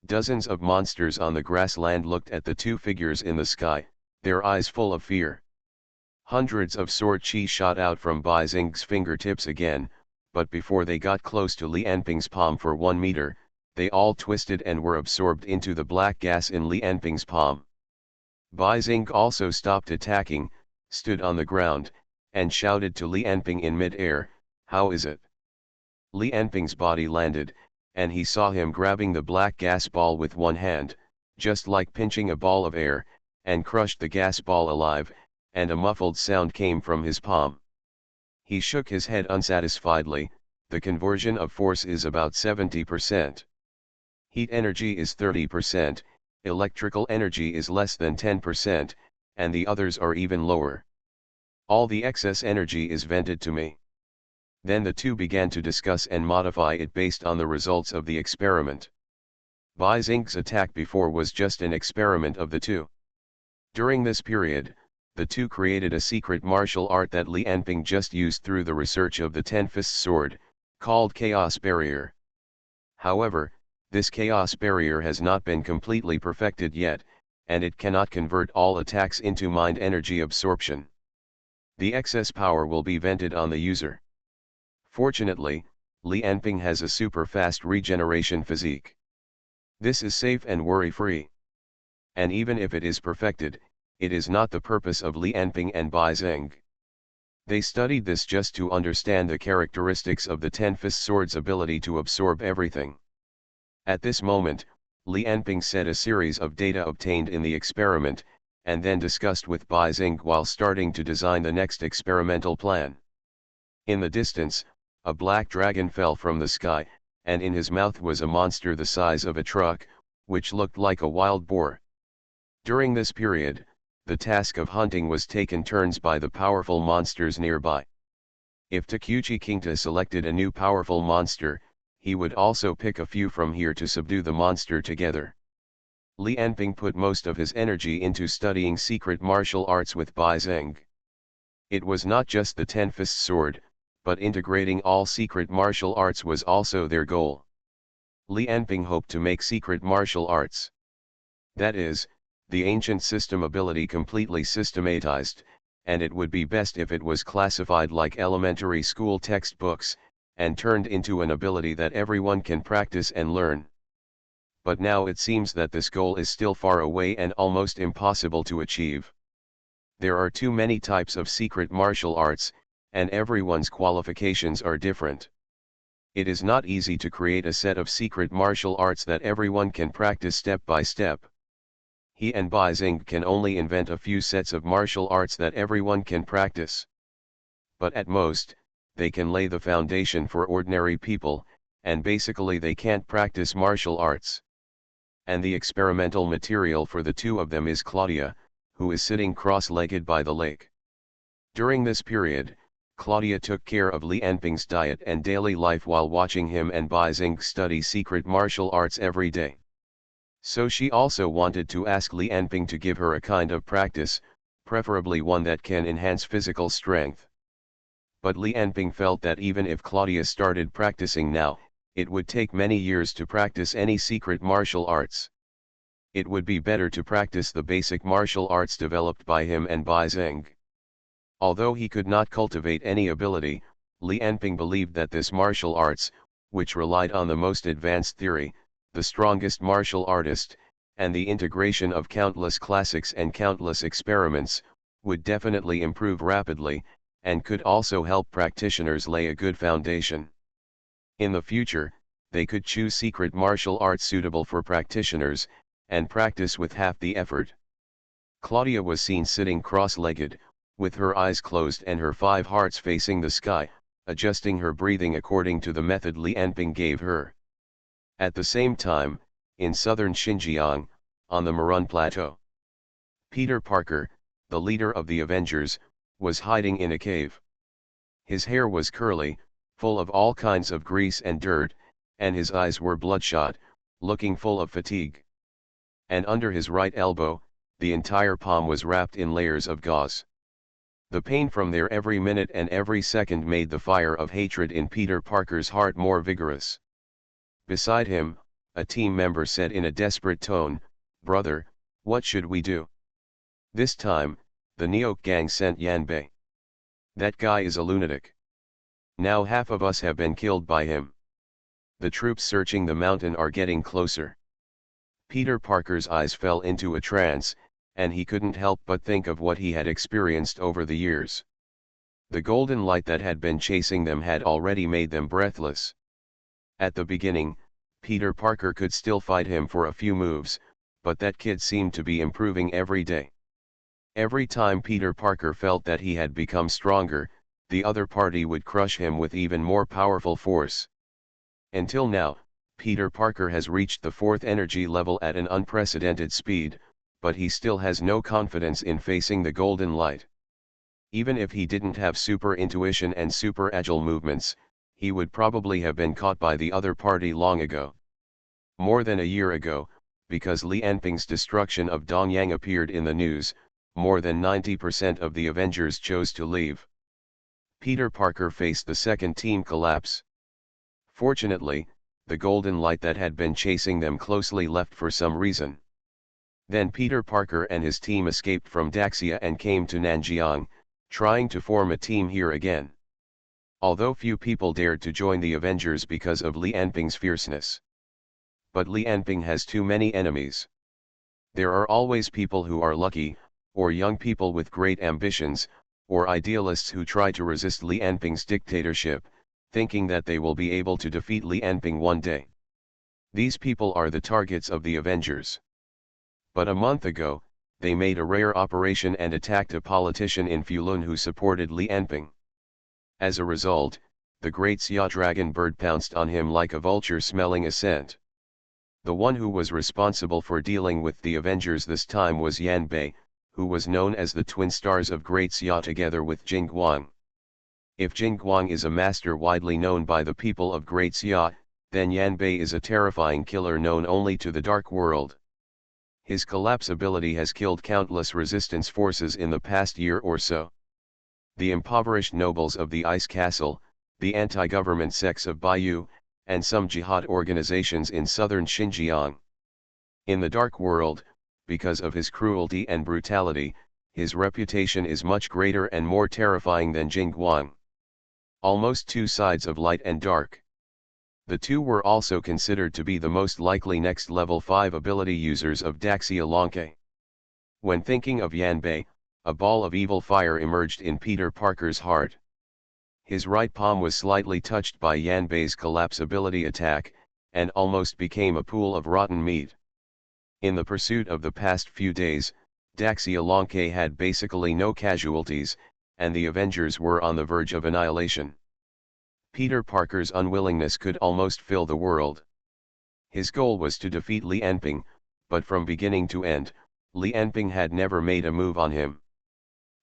Dozens of monsters on the grassland looked at the two figures in the sky, their eyes full of fear. Hundreds of sword chi shot out from Bai Xing's fingertips again, but before they got close to Li Anping's palm for 1 meter, they all twisted and were absorbed into the black gas in Li Anping's palm. Bai Xing also stopped attacking, stood on the ground, and shouted to Li Anping in mid-air, "How is it?" Li Anping's body landed, and he saw him grabbing the black gas ball with one hand, just like pinching a ball of air, and crushed the gas ball alive, and a muffled sound came from his palm. He shook his head unsatisfiedly. The conversion of force is about 70%. Heat energy is 30%, electrical energy is less than 10%, and the others are even lower. All the excess energy is vented to me. Then the two began to discuss and modify it based on the results of the experiment. Bai Xing's attack before was just an experiment of the two. During this period, the two created a secret martial art that Li Anping just used through the research of the Ten-Fist Sword, called Chaos Barrier. However, this Chaos Barrier has not been completely perfected yet, and it cannot convert all attacks into mind energy absorption. The excess power will be vented on the user. Fortunately, Li Anping has a super fast regeneration physique. This is safe and worry-free. And even if it is perfected, it is not the purpose of Li Anping and Bai Xing. They studied this just to understand the characteristics of the Ten-Fist Sword's ability to absorb everything. At this moment, Li Anping said a series of data obtained in the experiment, and then discussed with Bai Xing while starting to design the next experimental plan. In the distance, a black dragon fell from the sky, and in his mouth was a monster the size of a truck, which looked like a wild boar. During this period, the task of hunting was taken turns by the powerful monsters nearby. If Takuchi Kingta selected a new powerful monster, he would also pick a few from here to subdue the monster together. Li Anping put most of his energy into studying secret martial arts with Bai Xing. It was not just the Ten-Fist Sword, but integrating all secret martial arts was also their goal. Li Anping hoped to make secret martial arts, that is, the ancient system ability, completely systematized, and it would be best if it was classified like elementary school textbooks, and turned into an ability that everyone can practice and learn. But now it seems that this goal is still far away and almost impossible to achieve. There are too many types of secret martial arts, and everyone's qualifications are different. It is not easy to create a set of secret martial arts that everyone can practice step by step. He and Bai Xing can only invent a few sets of martial arts that everyone can practice. But at most, they can lay the foundation for ordinary people, and basically they can't practice martial arts. And the experimental material for the two of them is Claudia, who is sitting cross-legged by the lake. During this period, Claudia took care of Li Anping's diet and daily life while watching him and Bai Xing study secret martial arts every day. So she also wanted to ask Li Anping to give her a kind of practice, preferably one that can enhance physical strength. But Li Anping felt that even if Claudia started practicing now, it would take many years to practice any secret martial arts. It would be better to practice the basic martial arts developed by him and Bai Xing. Although he could not cultivate any ability, Li Anping believed that this martial arts, which relied on the most advanced theory, the strongest martial artist, and the integration of countless classics and countless experiments, would definitely improve rapidly, and could also help practitioners lay a good foundation. In the future, they could choose secret martial arts suitable for practitioners, and practice with half the effort. Claudia was seen sitting cross-legged, with her eyes closed and her 5 hearts facing the sky, adjusting her breathing according to the method Li Anping gave her. At the same time, in southern Xinjiang, on the Marun Plateau, Peter Parker, the leader of the Avengers, was hiding in a cave. His hair was curly, full of all kinds of grease and dirt, and his eyes were bloodshot, looking full of fatigue. And under his right elbow, the entire palm was wrapped in layers of gauze. The pain from there every minute and every second made the fire of hatred in Peter Parker's heart more vigorous. Beside him, a team member said in a desperate tone, "Brother, what should we do?" This time, the Neok gang sent Yan Bei. "That guy is a lunatic. Now half of us have been killed by him. The troops searching the mountain are getting closer." Peter Parker's eyes fell into a trance, and he couldn't help but think of what he had experienced over the years. The golden light that had been chasing them had already made them breathless. At the beginning, Peter Parker could still fight him for a few moves, but that kid seemed to be improving every day. Every time Peter Parker felt that he had become stronger, the other party would crush him with even more powerful force. Until now, Peter Parker has reached the 4th energy level at an unprecedented speed, but he still has no confidence in facing the golden light. Even if he didn't have super intuition and super agile movements, he would probably have been caught by the other party long ago. More than a year ago, because Li Anping's destruction of Dongyang appeared in the news, more than 90% of the Avengers chose to leave. Peter Parker faced the second team collapse. Fortunately, the golden light that had been chasing them closely left for some reason. Then Peter Parker and his team escaped from Daxia and came to Nanjiang, trying to form a team here again. Although few people dared to join the Avengers because of Li Anping's fierceness. But Li Anping has too many enemies. There are always people who are lucky, or young people with great ambitions, or idealists who try to resist Li Anping's dictatorship, thinking that they will be able to defeat Li Anping one day. These people are the targets of the Avengers. But a month ago, they made a rare operation and attacked a politician in Fulun who supported Li Anping. As a result, the great Xia dragon bird pounced on him like a vulture smelling a scent. The one who was responsible for dealing with the Avengers this time was Yan Bei, who was known as the twin stars of Great Xia together with Jing Guang. If Jing Guang is a master widely known by the people of Great Xia, then Yan Bei is a terrifying killer known only to the dark world. His collapse ability has killed countless resistance forces in the past year or so. The impoverished nobles of the Ice Castle, the anti-government sects of Baiyu, and some jihad organizations in southern Xinjiang. In the dark world, because of his cruelty and brutality, his reputation is much greater and more terrifying than Jing Guang. Almost two sides of light and dark. The two were also considered to be the most likely next level 5 ability users of Daxia Lonke. When thinking of Yan Bei, a ball of evil fire emerged in Peter Parker's heart. His right palm was slightly touched by Yan Bei's collapse ability attack, and almost became a pool of rotten meat. In the pursuit of the past few days, Daxia Lonke had basically no casualties, and the Avengers were on the verge of annihilation. Peter Parker's unwillingness could almost fill the world. His goal was to defeat Li Anping, but from beginning to end, Li Anping had never made a move on him.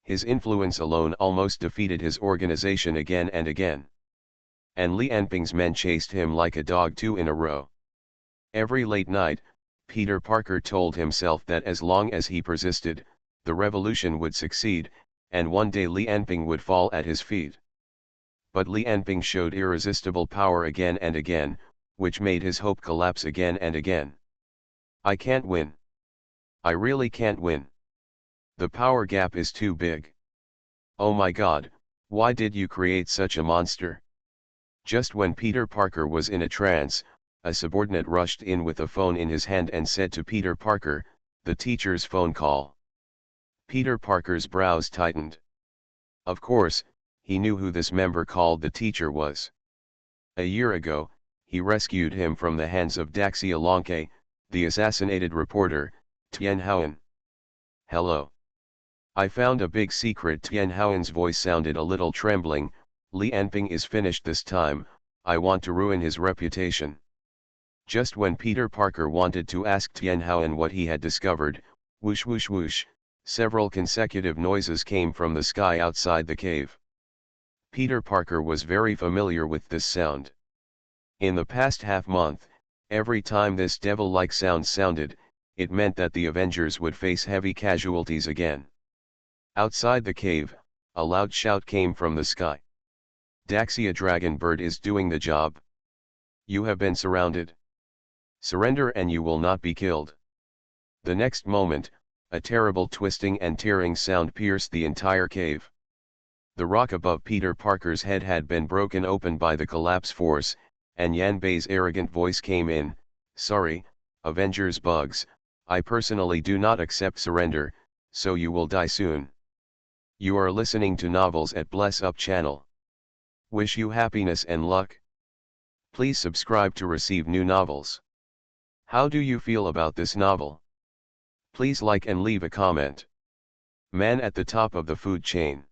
His influence alone almost defeated his organization again and again. And Li Anping's men chased him like a dog 2 in a row. Every late night, Peter Parker told himself that as long as he persisted, the revolution would succeed, and one day Li Anping would fall at his feet. But Li Anping showed irresistible power again and again, which made his hope collapse again and again. I can't win. I really can't win. The power gap is too big. Oh my God, why did you create such a monster? Just when Peter Parker was in a trance, a subordinate rushed in with a phone in his hand and said to Peter Parker, "The teacher's phone call." Peter Parker's brows tightened. Of course, he knew who this member called the teacher was. A year ago, he rescued him from the hands of Daxia Lonke, The assassinated reporter, Tian Hoan. Hello. I found a big secret. Tian Hoan's voice sounded a little trembling. Li Enping is finished this time. I want to ruin his reputation. Just when Peter Parker wanted to ask Tian Hoan what he had discovered, whoosh whoosh whoosh, several consecutive noises came from the sky outside the cave. Peter Parker was very familiar with this sound. In the past half-month, every time this devil-like sound sounded, it meant that the Avengers would face heavy casualties again. Outside the cave, a loud shout came from the sky. Daxia Dragonbird is doing the job. You have been surrounded. Surrender and you will not be killed. The next moment, a terrible twisting and tearing sound pierced the entire cave. The rock above Peter Parker's head had been broken open by the collapse force, and Yan Bei's arrogant voice came in, "Sorry, Avengers bugs, I personally do not accept surrender, so you will die soon." You are listening to Novels at Bless Up channel. Wish you happiness and luck. Please subscribe to receive new novels. How do you feel about this novel? Please like and leave a comment. Man at the top of the food chain.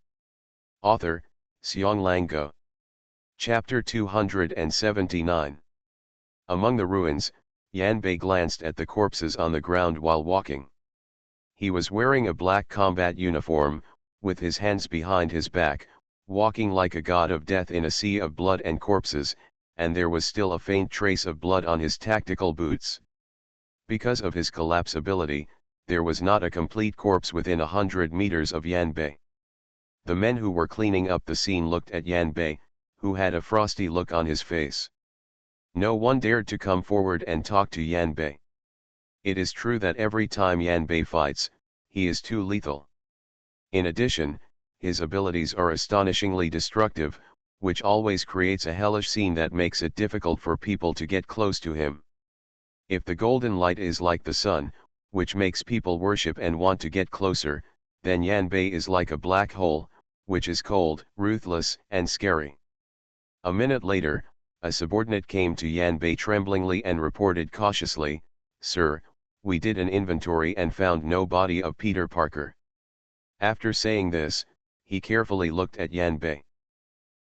Author, Xiong Lango. Chapter 279. Among the ruins, Yan Bei glanced at the corpses on the ground while walking. He was wearing a black combat uniform, with his hands behind his back, walking like a god of death in a sea of blood and corpses, and there was still a faint trace of blood on his tactical boots. Because of his collapse ability, there was not a complete corpse within 100 meters of Yan Bei. The men who were cleaning up the scene looked at Yan Bei, who had a frosty look on his face. No one dared to come forward and talk to Yan Bei. It is true that every time Yan Bei fights, he is too lethal. In addition, his abilities are astonishingly destructive, which always creates a hellish scene that makes it difficult for people to get close to him. If the golden light is like the sun, which makes people worship and want to get closer, then Yan Bei is like a black hole, which is cold, ruthless, and scary. A minute later, a subordinate came to Yan Bei tremblingly and reported cautiously, "Sir, we did an inventory and found no body of Peter Parker." After saying this, he carefully looked at Yan Bei.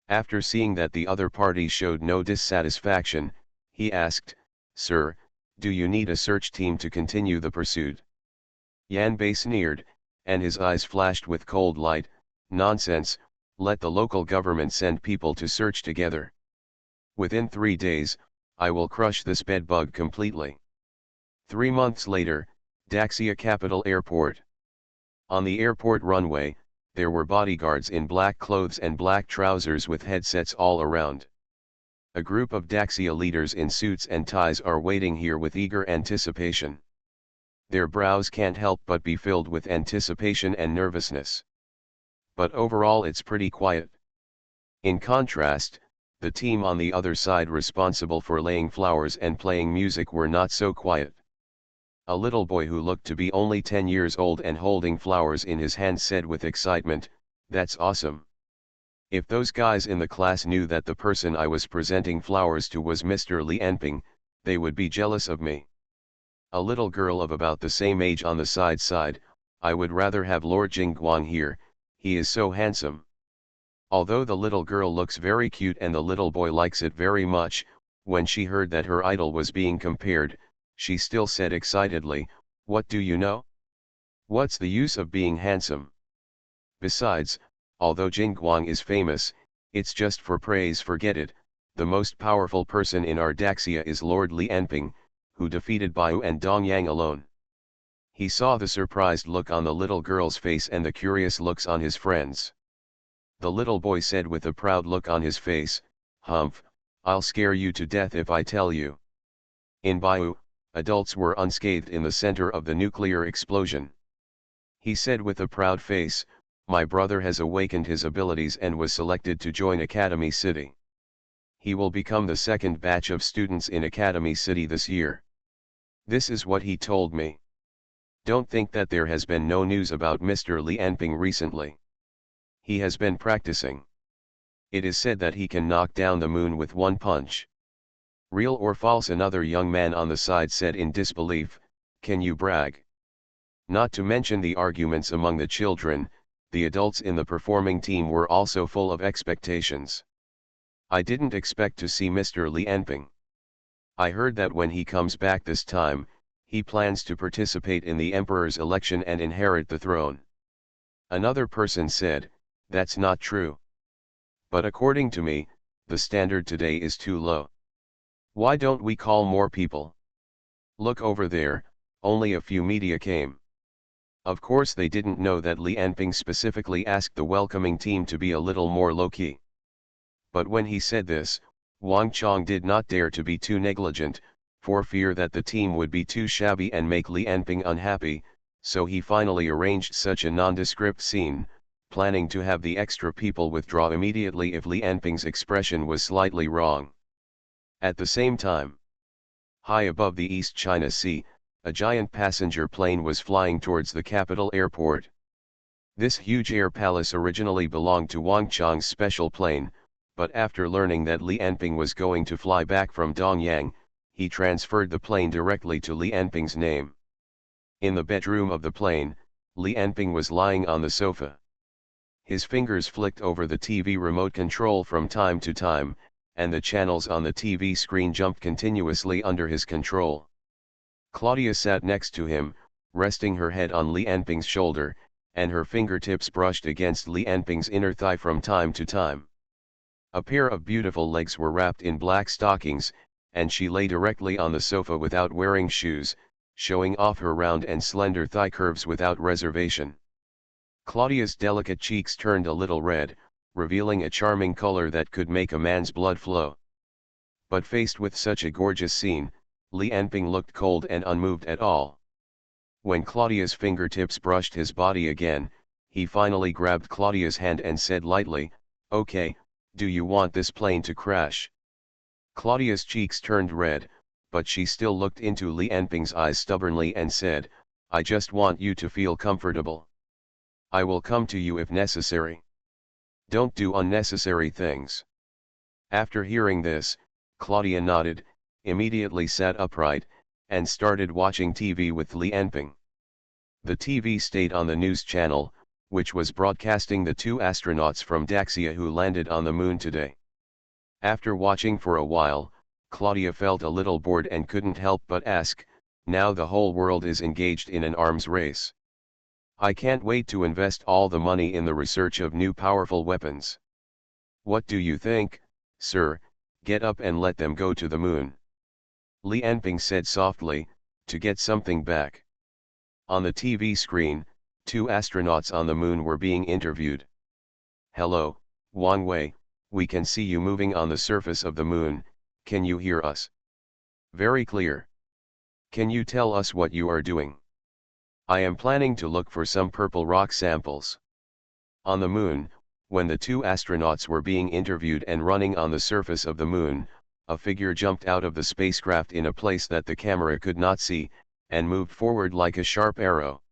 After seeing that the other party showed no dissatisfaction, he asked, "Sir, do you need a search team to continue the pursuit?" Yan Bei sneered, and his eyes flashed with cold light, "Nonsense, let the local government send people to search together. Within 3 days, I will crush this bedbug completely." 3 months later, Daxia Capital Airport. On the airport runway, there were bodyguards in black clothes and black trousers with headsets all around. A group of Daxia leaders in suits and ties are waiting here with eager anticipation. Their brows can't help but be filled with anticipation and nervousness. But overall it's pretty quiet. In contrast, the team on the other side responsible for laying flowers and playing music were not so quiet. A little boy who looked to be only 10 years old and holding flowers in his hand said with excitement, "That's awesome. If those guys in the class knew that the person I was presenting flowers to was Mr. Li Enping, they would be jealous of me." A little girl of about the same age on the side, "I would rather have Lord Jingguang here, he is so handsome." Although the little girl looks very cute and the little boy likes it very much, when she heard that her idol was being compared, she still said excitedly, "What do you know? What's the use of being handsome? Besides, although Jingguang is famous, it's just for praise. Forget it, the most powerful person in our Daxia is Lord Li Enping, who defeated Baiu and Dong Yang alone." He saw the surprised look on the little girl's face and the curious looks on his friends. The little boy said with a proud look on his face, "Humph, I'll scare you to death if I tell you. In Baiu, adults were unscathed in the center of the nuclear explosion." He said with a proud face, "My brother has awakened his abilities and was selected to join Academy City. He will become the second batch of students in Academy City this year." This is what he told me. Don't think that there has been no news about Mr. Li Enping recently. He has been practicing. It is said that he can knock down the moon with one punch. Real or false? Another young man on the side said in disbelief, can you brag? Not to mention the arguments among the children, the adults in the performing team were also full of expectations. I didn't expect to see Mr. Li Enping. I heard that when he comes back this time, he plans to participate in the emperor's election and inherit the throne. Another person said, that's not true. But according to me, the standard today is too low. Why don't we call more people? Look over there, only a few media came. Of course they didn't know that Li Enping specifically asked the welcoming team to be a little more low-key. But when he said this, Wang Chong did not dare to be too negligent, for fear that the team would be too shabby and make Li Enping unhappy, so he finally arranged such a nondescript scene, planning to have the extra people withdraw immediately if Li Enping's expression was slightly wrong. At the same time, high above the East China Sea, a giant passenger plane was flying towards the capital airport. This huge air palace originally belonged to Wang Chong's special plane, but after learning that Li Enping was going to fly back from Dongyang, he transferred the plane directly to Li Enping's name. In the bedroom of the plane, Li Enping was lying on the sofa. His fingers flicked over the TV remote control from time to time, and the channels on the TV screen jumped continuously under his control. Claudia sat next to him, resting her head on Li Enping's shoulder, and her fingertips brushed against Li Enping's inner thigh from time to time. A pair of beautiful legs were wrapped in black stockings, and she lay directly on the sofa without wearing shoes, showing off her round and slender thigh curves without reservation. Claudia's delicate cheeks turned a little red, revealing a charming color that could make a man's blood flow. But faced with such a gorgeous scene, Li Enping looked cold and unmoved at all. When Claudia's fingertips brushed his body again, he finally grabbed Claudia's hand and said lightly, "Okay, do you want this plane to crash?" Claudia's cheeks turned red, but she still looked into Li Enping's eyes stubbornly and said, "I just want you to feel comfortable. I will come to you if necessary. Don't do unnecessary things." After hearing this, Claudia nodded, immediately sat upright, and started watching TV with Li Enping. The TV stayed on the news channel, which was broadcasting the 2 astronauts from Daxia who landed on the moon today. After watching for a while, Claudia felt a little bored and couldn't help but ask, now the whole world is engaged in an arms race. I can't wait to invest all the money in the research of new powerful weapons. What do you think, sir? Get up and let them go to the moon. Li Enping said softly, to get something back. On the TV screen, 2 astronauts on the moon were being interviewed. Hello, Wang Wei, we can see you moving on the surface of the moon, can you hear us? Very clear. Can you tell us what you are doing? I am planning to look for some purple rock samples. On the moon, when the 2 astronauts were being interviewed and running on the surface of the moon, a figure jumped out of the spacecraft in a place that the camera could not see, and moved forward like a sharp arrow.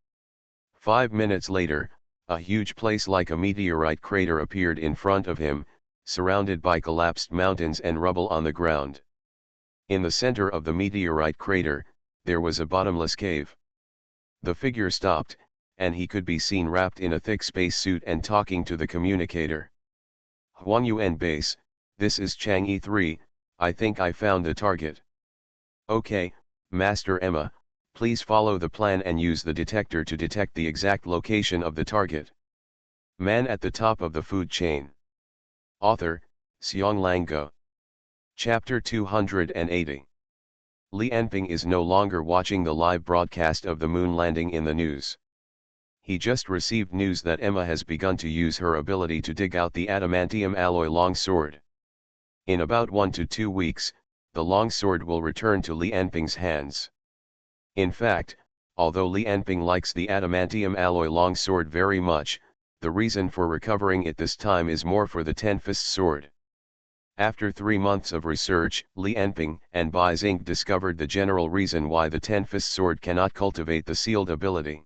5 minutes later, a huge place like a meteorite crater appeared in front of him, surrounded by collapsed mountains and rubble on the ground. In the center of the meteorite crater, there was a bottomless cave. The figure stopped, and he could be seen wrapped in a thick spacesuit and talking to the communicator. Huangyuan base, this is Chang'e 3, I think I found the target. Okay, Master Emma, please follow the plan and use the detector to detect the exact location of the target. Man at the top of the food chain. Author, Xiong Lango. Chapter 280. Li Enping is no longer watching the live broadcast of the moon landing in the news. He just received news that Emma has begun to use her ability to dig out the adamantium alloy longsword. In about 1 to 2 weeks, the longsword will return to Li Enping's hands. In fact, although Li Enping likes the adamantium alloy longsword very much, the reason for recovering it this time is more for the Ten-Fist sword. After 3 months of research, Li Enping and Bai Xing discovered the general reason why the Ten-Fist sword cannot cultivate the sealed ability.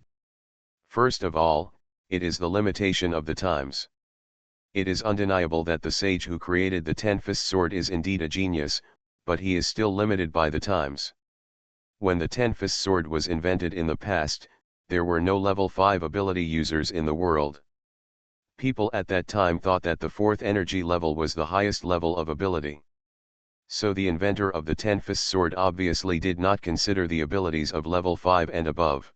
First of all, it is the limitation of the times. It is undeniable that the sage who created the Ten-Fist sword is indeed a genius, but he is still limited by the times. When the Ten-Fist sword was invented in the past, there were no level 5 ability users in the world. People at that time thought that the 4th energy level was the highest level of ability. So the inventor of the Ten-Fist sword obviously did not consider the abilities of level 5 and above.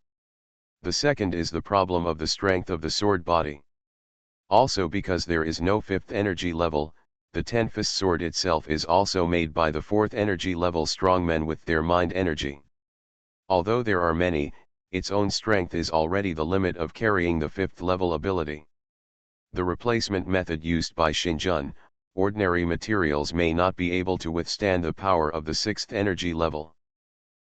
The second is the problem of the strength of the sword body. Also, because there is no 5th energy level, the Ten-Fist sword itself is also made by the 4th energy level strongmen with their mind energy. Although there are many, its own strength is already the limit of carrying the 5th level ability. The replacement method used by Xinjun, ordinary materials may not be able to withstand the power of the 6th energy level.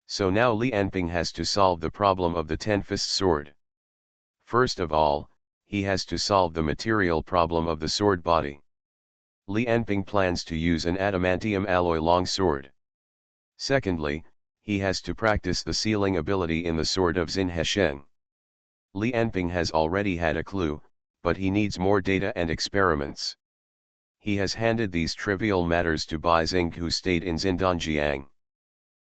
So now Li Anping has to solve the problem of the Ten-Fist sword. First of all, he has to solve the material problem of the sword body. Li Anping plans to use an adamantium alloy longsword. Secondly, he has to practice the sealing ability in the sword of Xin Hesheng. Li Anping has already had a clue, but he needs more data and experiments. He has handed these trivial matters to Bai Xing, who stayed in Xindanjiang.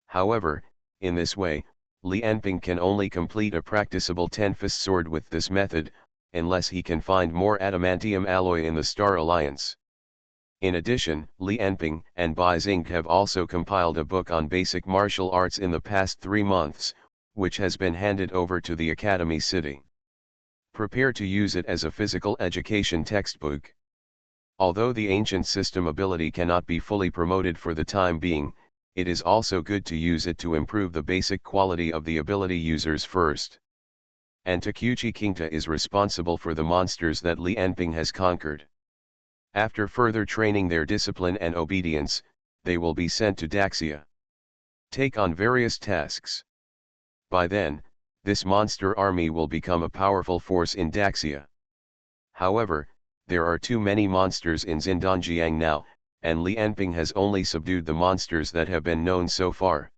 However, in this way, Li Anping can only complete a practicable Ten-Fist sword with this method, unless he can find more adamantium alloy in the Star Alliance. In addition, Li Anping and Bai Xing have also compiled a book on basic martial arts in the past 3 months, which has been handed over to the Academy City. Prepare to use it as a physical education textbook. Although the ancient system ability cannot be fully promoted for the time being, it is also good to use it to improve the basic quality of the ability users first. And Takuchi Kingta is responsible for the monsters that Li Anping has conquered. After further training their discipline and obedience, they will be sent to Daxia. Take on various tasks. By then, this monster army will become a powerful force in Daxia. However, there are too many monsters in Xindanjiang now, and Li Anping has only subdued the monsters that have been known so far.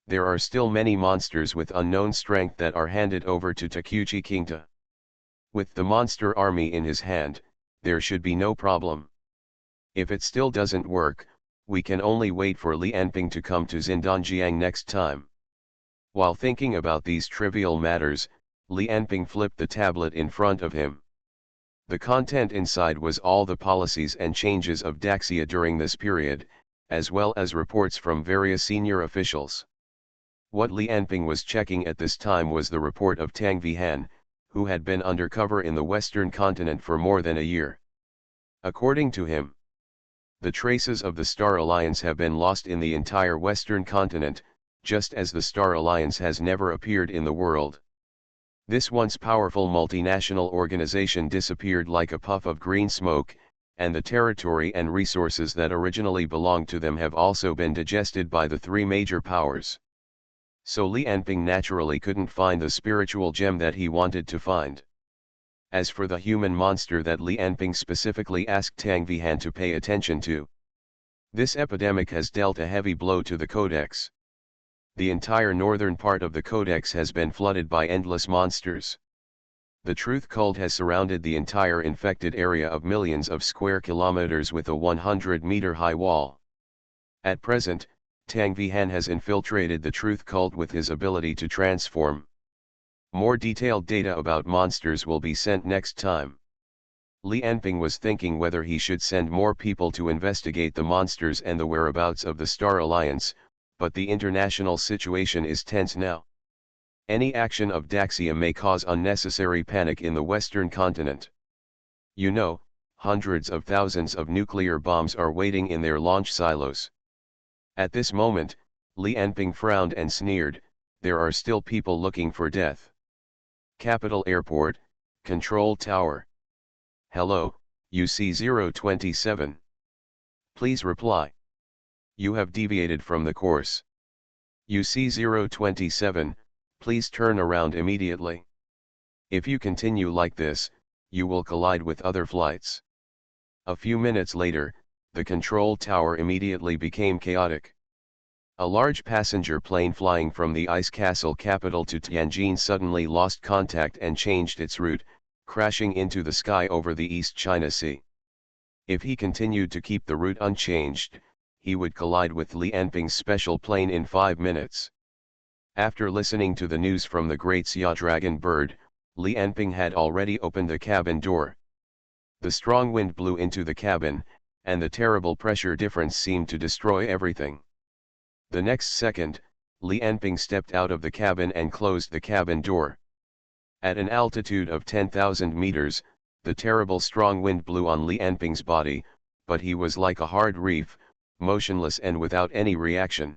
There are still many monsters with unknown strength that are handed over to Takuchi Kingta. With the monster army in his hand, there should be no problem. If it still doesn't work, we can only wait for Li Anping to come to Xindanjiang next time. While thinking about these trivial matters, Li Anping flipped the tablet in front of him. The content inside was all the policies and changes of Daxia during this period, as well as reports from various senior officials. What Li Anping was checking at this time was the report of Tang Vihan, who had been undercover in the Western continent for more than a year. According to him, the traces of the Star Alliance have been lost in the entire Western continent, just as the Star Alliance has never appeared in the world. This once powerful multinational organization disappeared like a puff of green smoke, and the territory and resources that originally belonged to them have also been digested by the 3 major powers. So Li Anping naturally couldn't find the spiritual gem that he wanted to find. As for the human monster that Li Anping specifically asked Tang Vihan to pay attention to, this epidemic has dealt a heavy blow to the Codex. The entire northern part of the Codex has been flooded by endless monsters. The truth cult has surrounded the entire infected area of millions of square kilometers with a 100-meter high wall. At present, Tang Vihan has infiltrated the truth cult with his ability to transform. More detailed data about monsters will be sent next time. Li Anping was thinking whether he should send more people to investigate the monsters and the whereabouts of the Star Alliance, but the international situation is tense now. Any action of Daxia may cause unnecessary panic in the Western continent. You know, hundreds of thousands of nuclear bombs are waiting in their launch silos. At this moment, Li Anping frowned and sneered, there are still people looking for death. Capital Airport, Control Tower. Hello, UC-027. Please reply. You have deviated from the course. UC-027, please turn around immediately. If you continue like this, you will collide with other flights. A few minutes later, the control tower immediately became chaotic. A large passenger plane flying from the ice castle capital to Tianjin suddenly lost contact and changed its route, crashing into the sky over the East China Sea. If he continued to keep the route unchanged, he would collide with Li Enping's special plane in 5 minutes. After listening to the news from the great Xia dragon bird, Li Enping had already opened the cabin door. The strong wind blew into the cabin, and the terrible pressure difference seemed to destroy everything. The next second, Li Enping stepped out of the cabin and closed the cabin door. At an altitude of 10,000 meters, the terrible strong wind blew on Li Enping's body, but he was like a hard reef, motionless and without any reaction.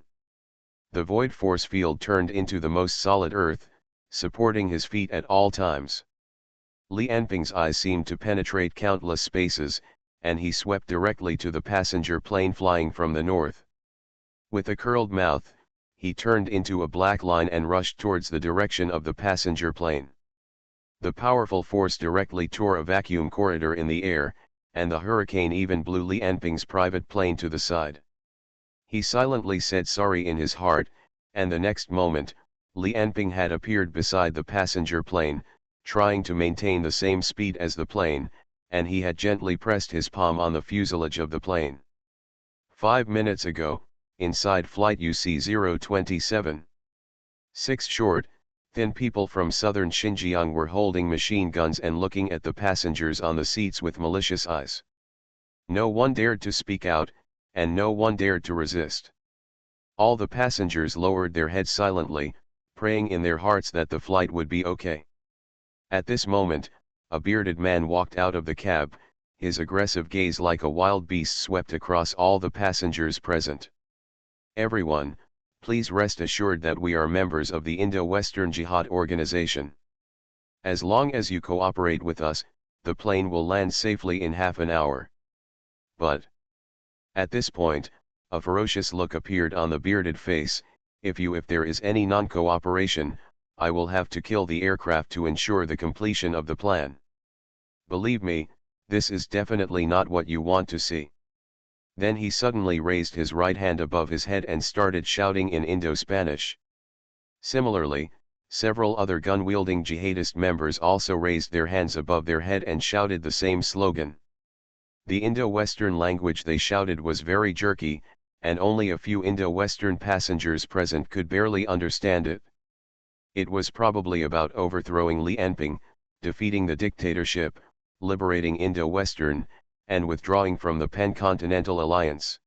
The void force field turned into the most solid earth, supporting his feet at all times. Li Enping's eyes seemed to penetrate countless spaces, and he swept directly to the passenger plane flying from the north. With a curled mouth, he turned into a black line and rushed towards the direction of the passenger plane. The powerful force directly tore a vacuum corridor in the air, and the hurricane even blew Li Enping's private plane to the side. He silently said sorry in his heart, and the next moment, Li Enping had appeared beside the passenger plane, trying to maintain the same speed as the plane, and he had gently pressed his palm on the fuselage of the plane. 5 minutes ago, inside flight UC-027. 6 short, thin people from southern Xinjiang were holding machine guns and looking at the passengers on the seats with malicious eyes. No one dared to speak out, and no one dared to resist. All the passengers lowered their heads silently, praying in their hearts that the flight would be okay. At this moment, a bearded man walked out of the cab, his aggressive gaze like a wild beast swept across all the passengers present. Everyone, please rest assured that we are members of the Indo-Western Jihad Organization. As long as you cooperate with us, the plane will land safely in half an hour. But at this point, a ferocious look appeared on the bearded face. If there is any non-cooperation, I will have to kill the aircraft to ensure the completion of the plan. Believe me, this is definitely not what you want to see. Then he suddenly raised his right hand above his head and started shouting in Indo-Spanish. Similarly, several other gun-wielding jihadist members also raised their hands above their head and shouted the same slogan. The Indo-Western language they shouted was very jerky, and only a few Indo-Western passengers present could barely understand it. It was probably about overthrowing Li Enping, defeating the dictatorship, liberating Indo-Western, and withdrawing from the Pan-Continental Alliance.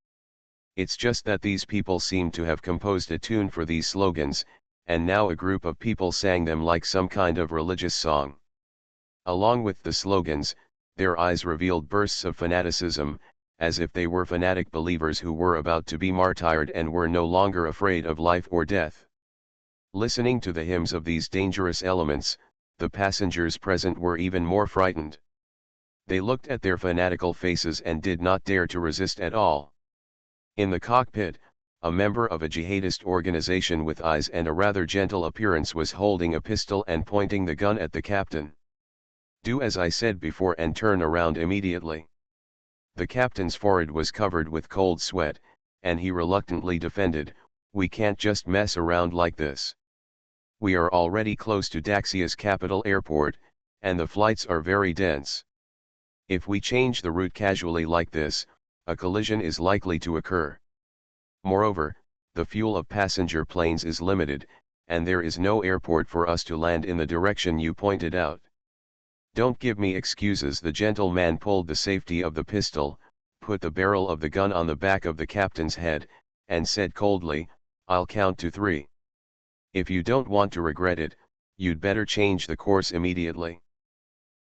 It's just that these people seemed to have composed a tune for these slogans, and now a group of people sang them like some kind of religious song. Along with the slogans, their eyes revealed bursts of fanaticism, as if they were fanatic believers who were about to be martyred and were no longer afraid of life or death. Listening to the hymns of these dangerous elements, the passengers present were even more frightened. They looked at their fanatical faces and did not dare to resist at all. In the cockpit, a member of a jihadist organization with eyes and a rather gentle appearance was holding a pistol and pointing the gun at the captain. "Do as I said before and turn around immediately." The captain's forehead was covered with cold sweat, and he reluctantly defended, "We can't just mess around like this. We are already close to Daxia's capital airport, and the flights are very dense. If we change the route casually like this, a collision is likely to occur. Moreover, the fuel of passenger planes is limited, and there is no airport for us to land in the direction you pointed out." "Don't give me excuses." The gentleman pulled the safety of the pistol, put the barrel of the gun on the back of the captain's head, and said coldly, "I'll count to 3. If you don't want to regret it, you'd better change the course immediately."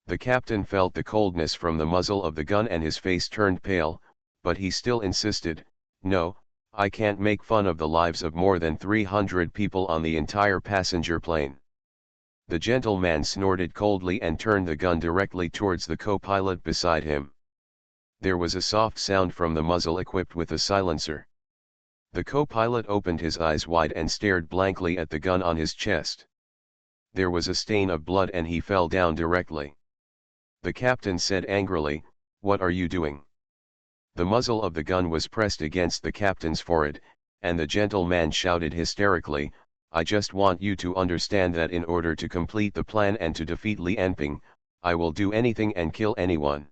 The captain felt the coldness from the muzzle of the gun and his face turned pale, but he still insisted, "No, I can't make fun of the lives of more than 300 people on the entire passenger plane." The gentleman snorted coldly and turned the gun directly towards the co-pilot beside him. There was a soft sound from the muzzle equipped with a silencer. The co-pilot opened his eyes wide and stared blankly at the gun on his chest. There was a stain of blood and he fell down directly. The captain said angrily, "What are you doing?" The muzzle of the gun was pressed against the captain's forehead, and the gentleman shouted hysterically, "I just want you to understand that in order to complete the plan and to defeat Li Enping, I will do anything and kill anyone.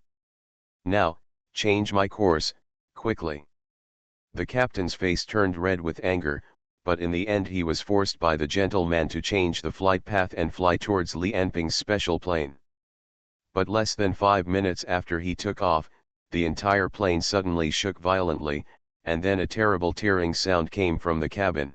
Now, change my course, quickly." The captain's face turned red with anger, but in the end he was forced by the gentleman to change the flight path and fly towards Li Anping's special plane. But less than 5 minutes after he took off, the entire plane suddenly shook violently, and then a terrible tearing sound came from the cabin.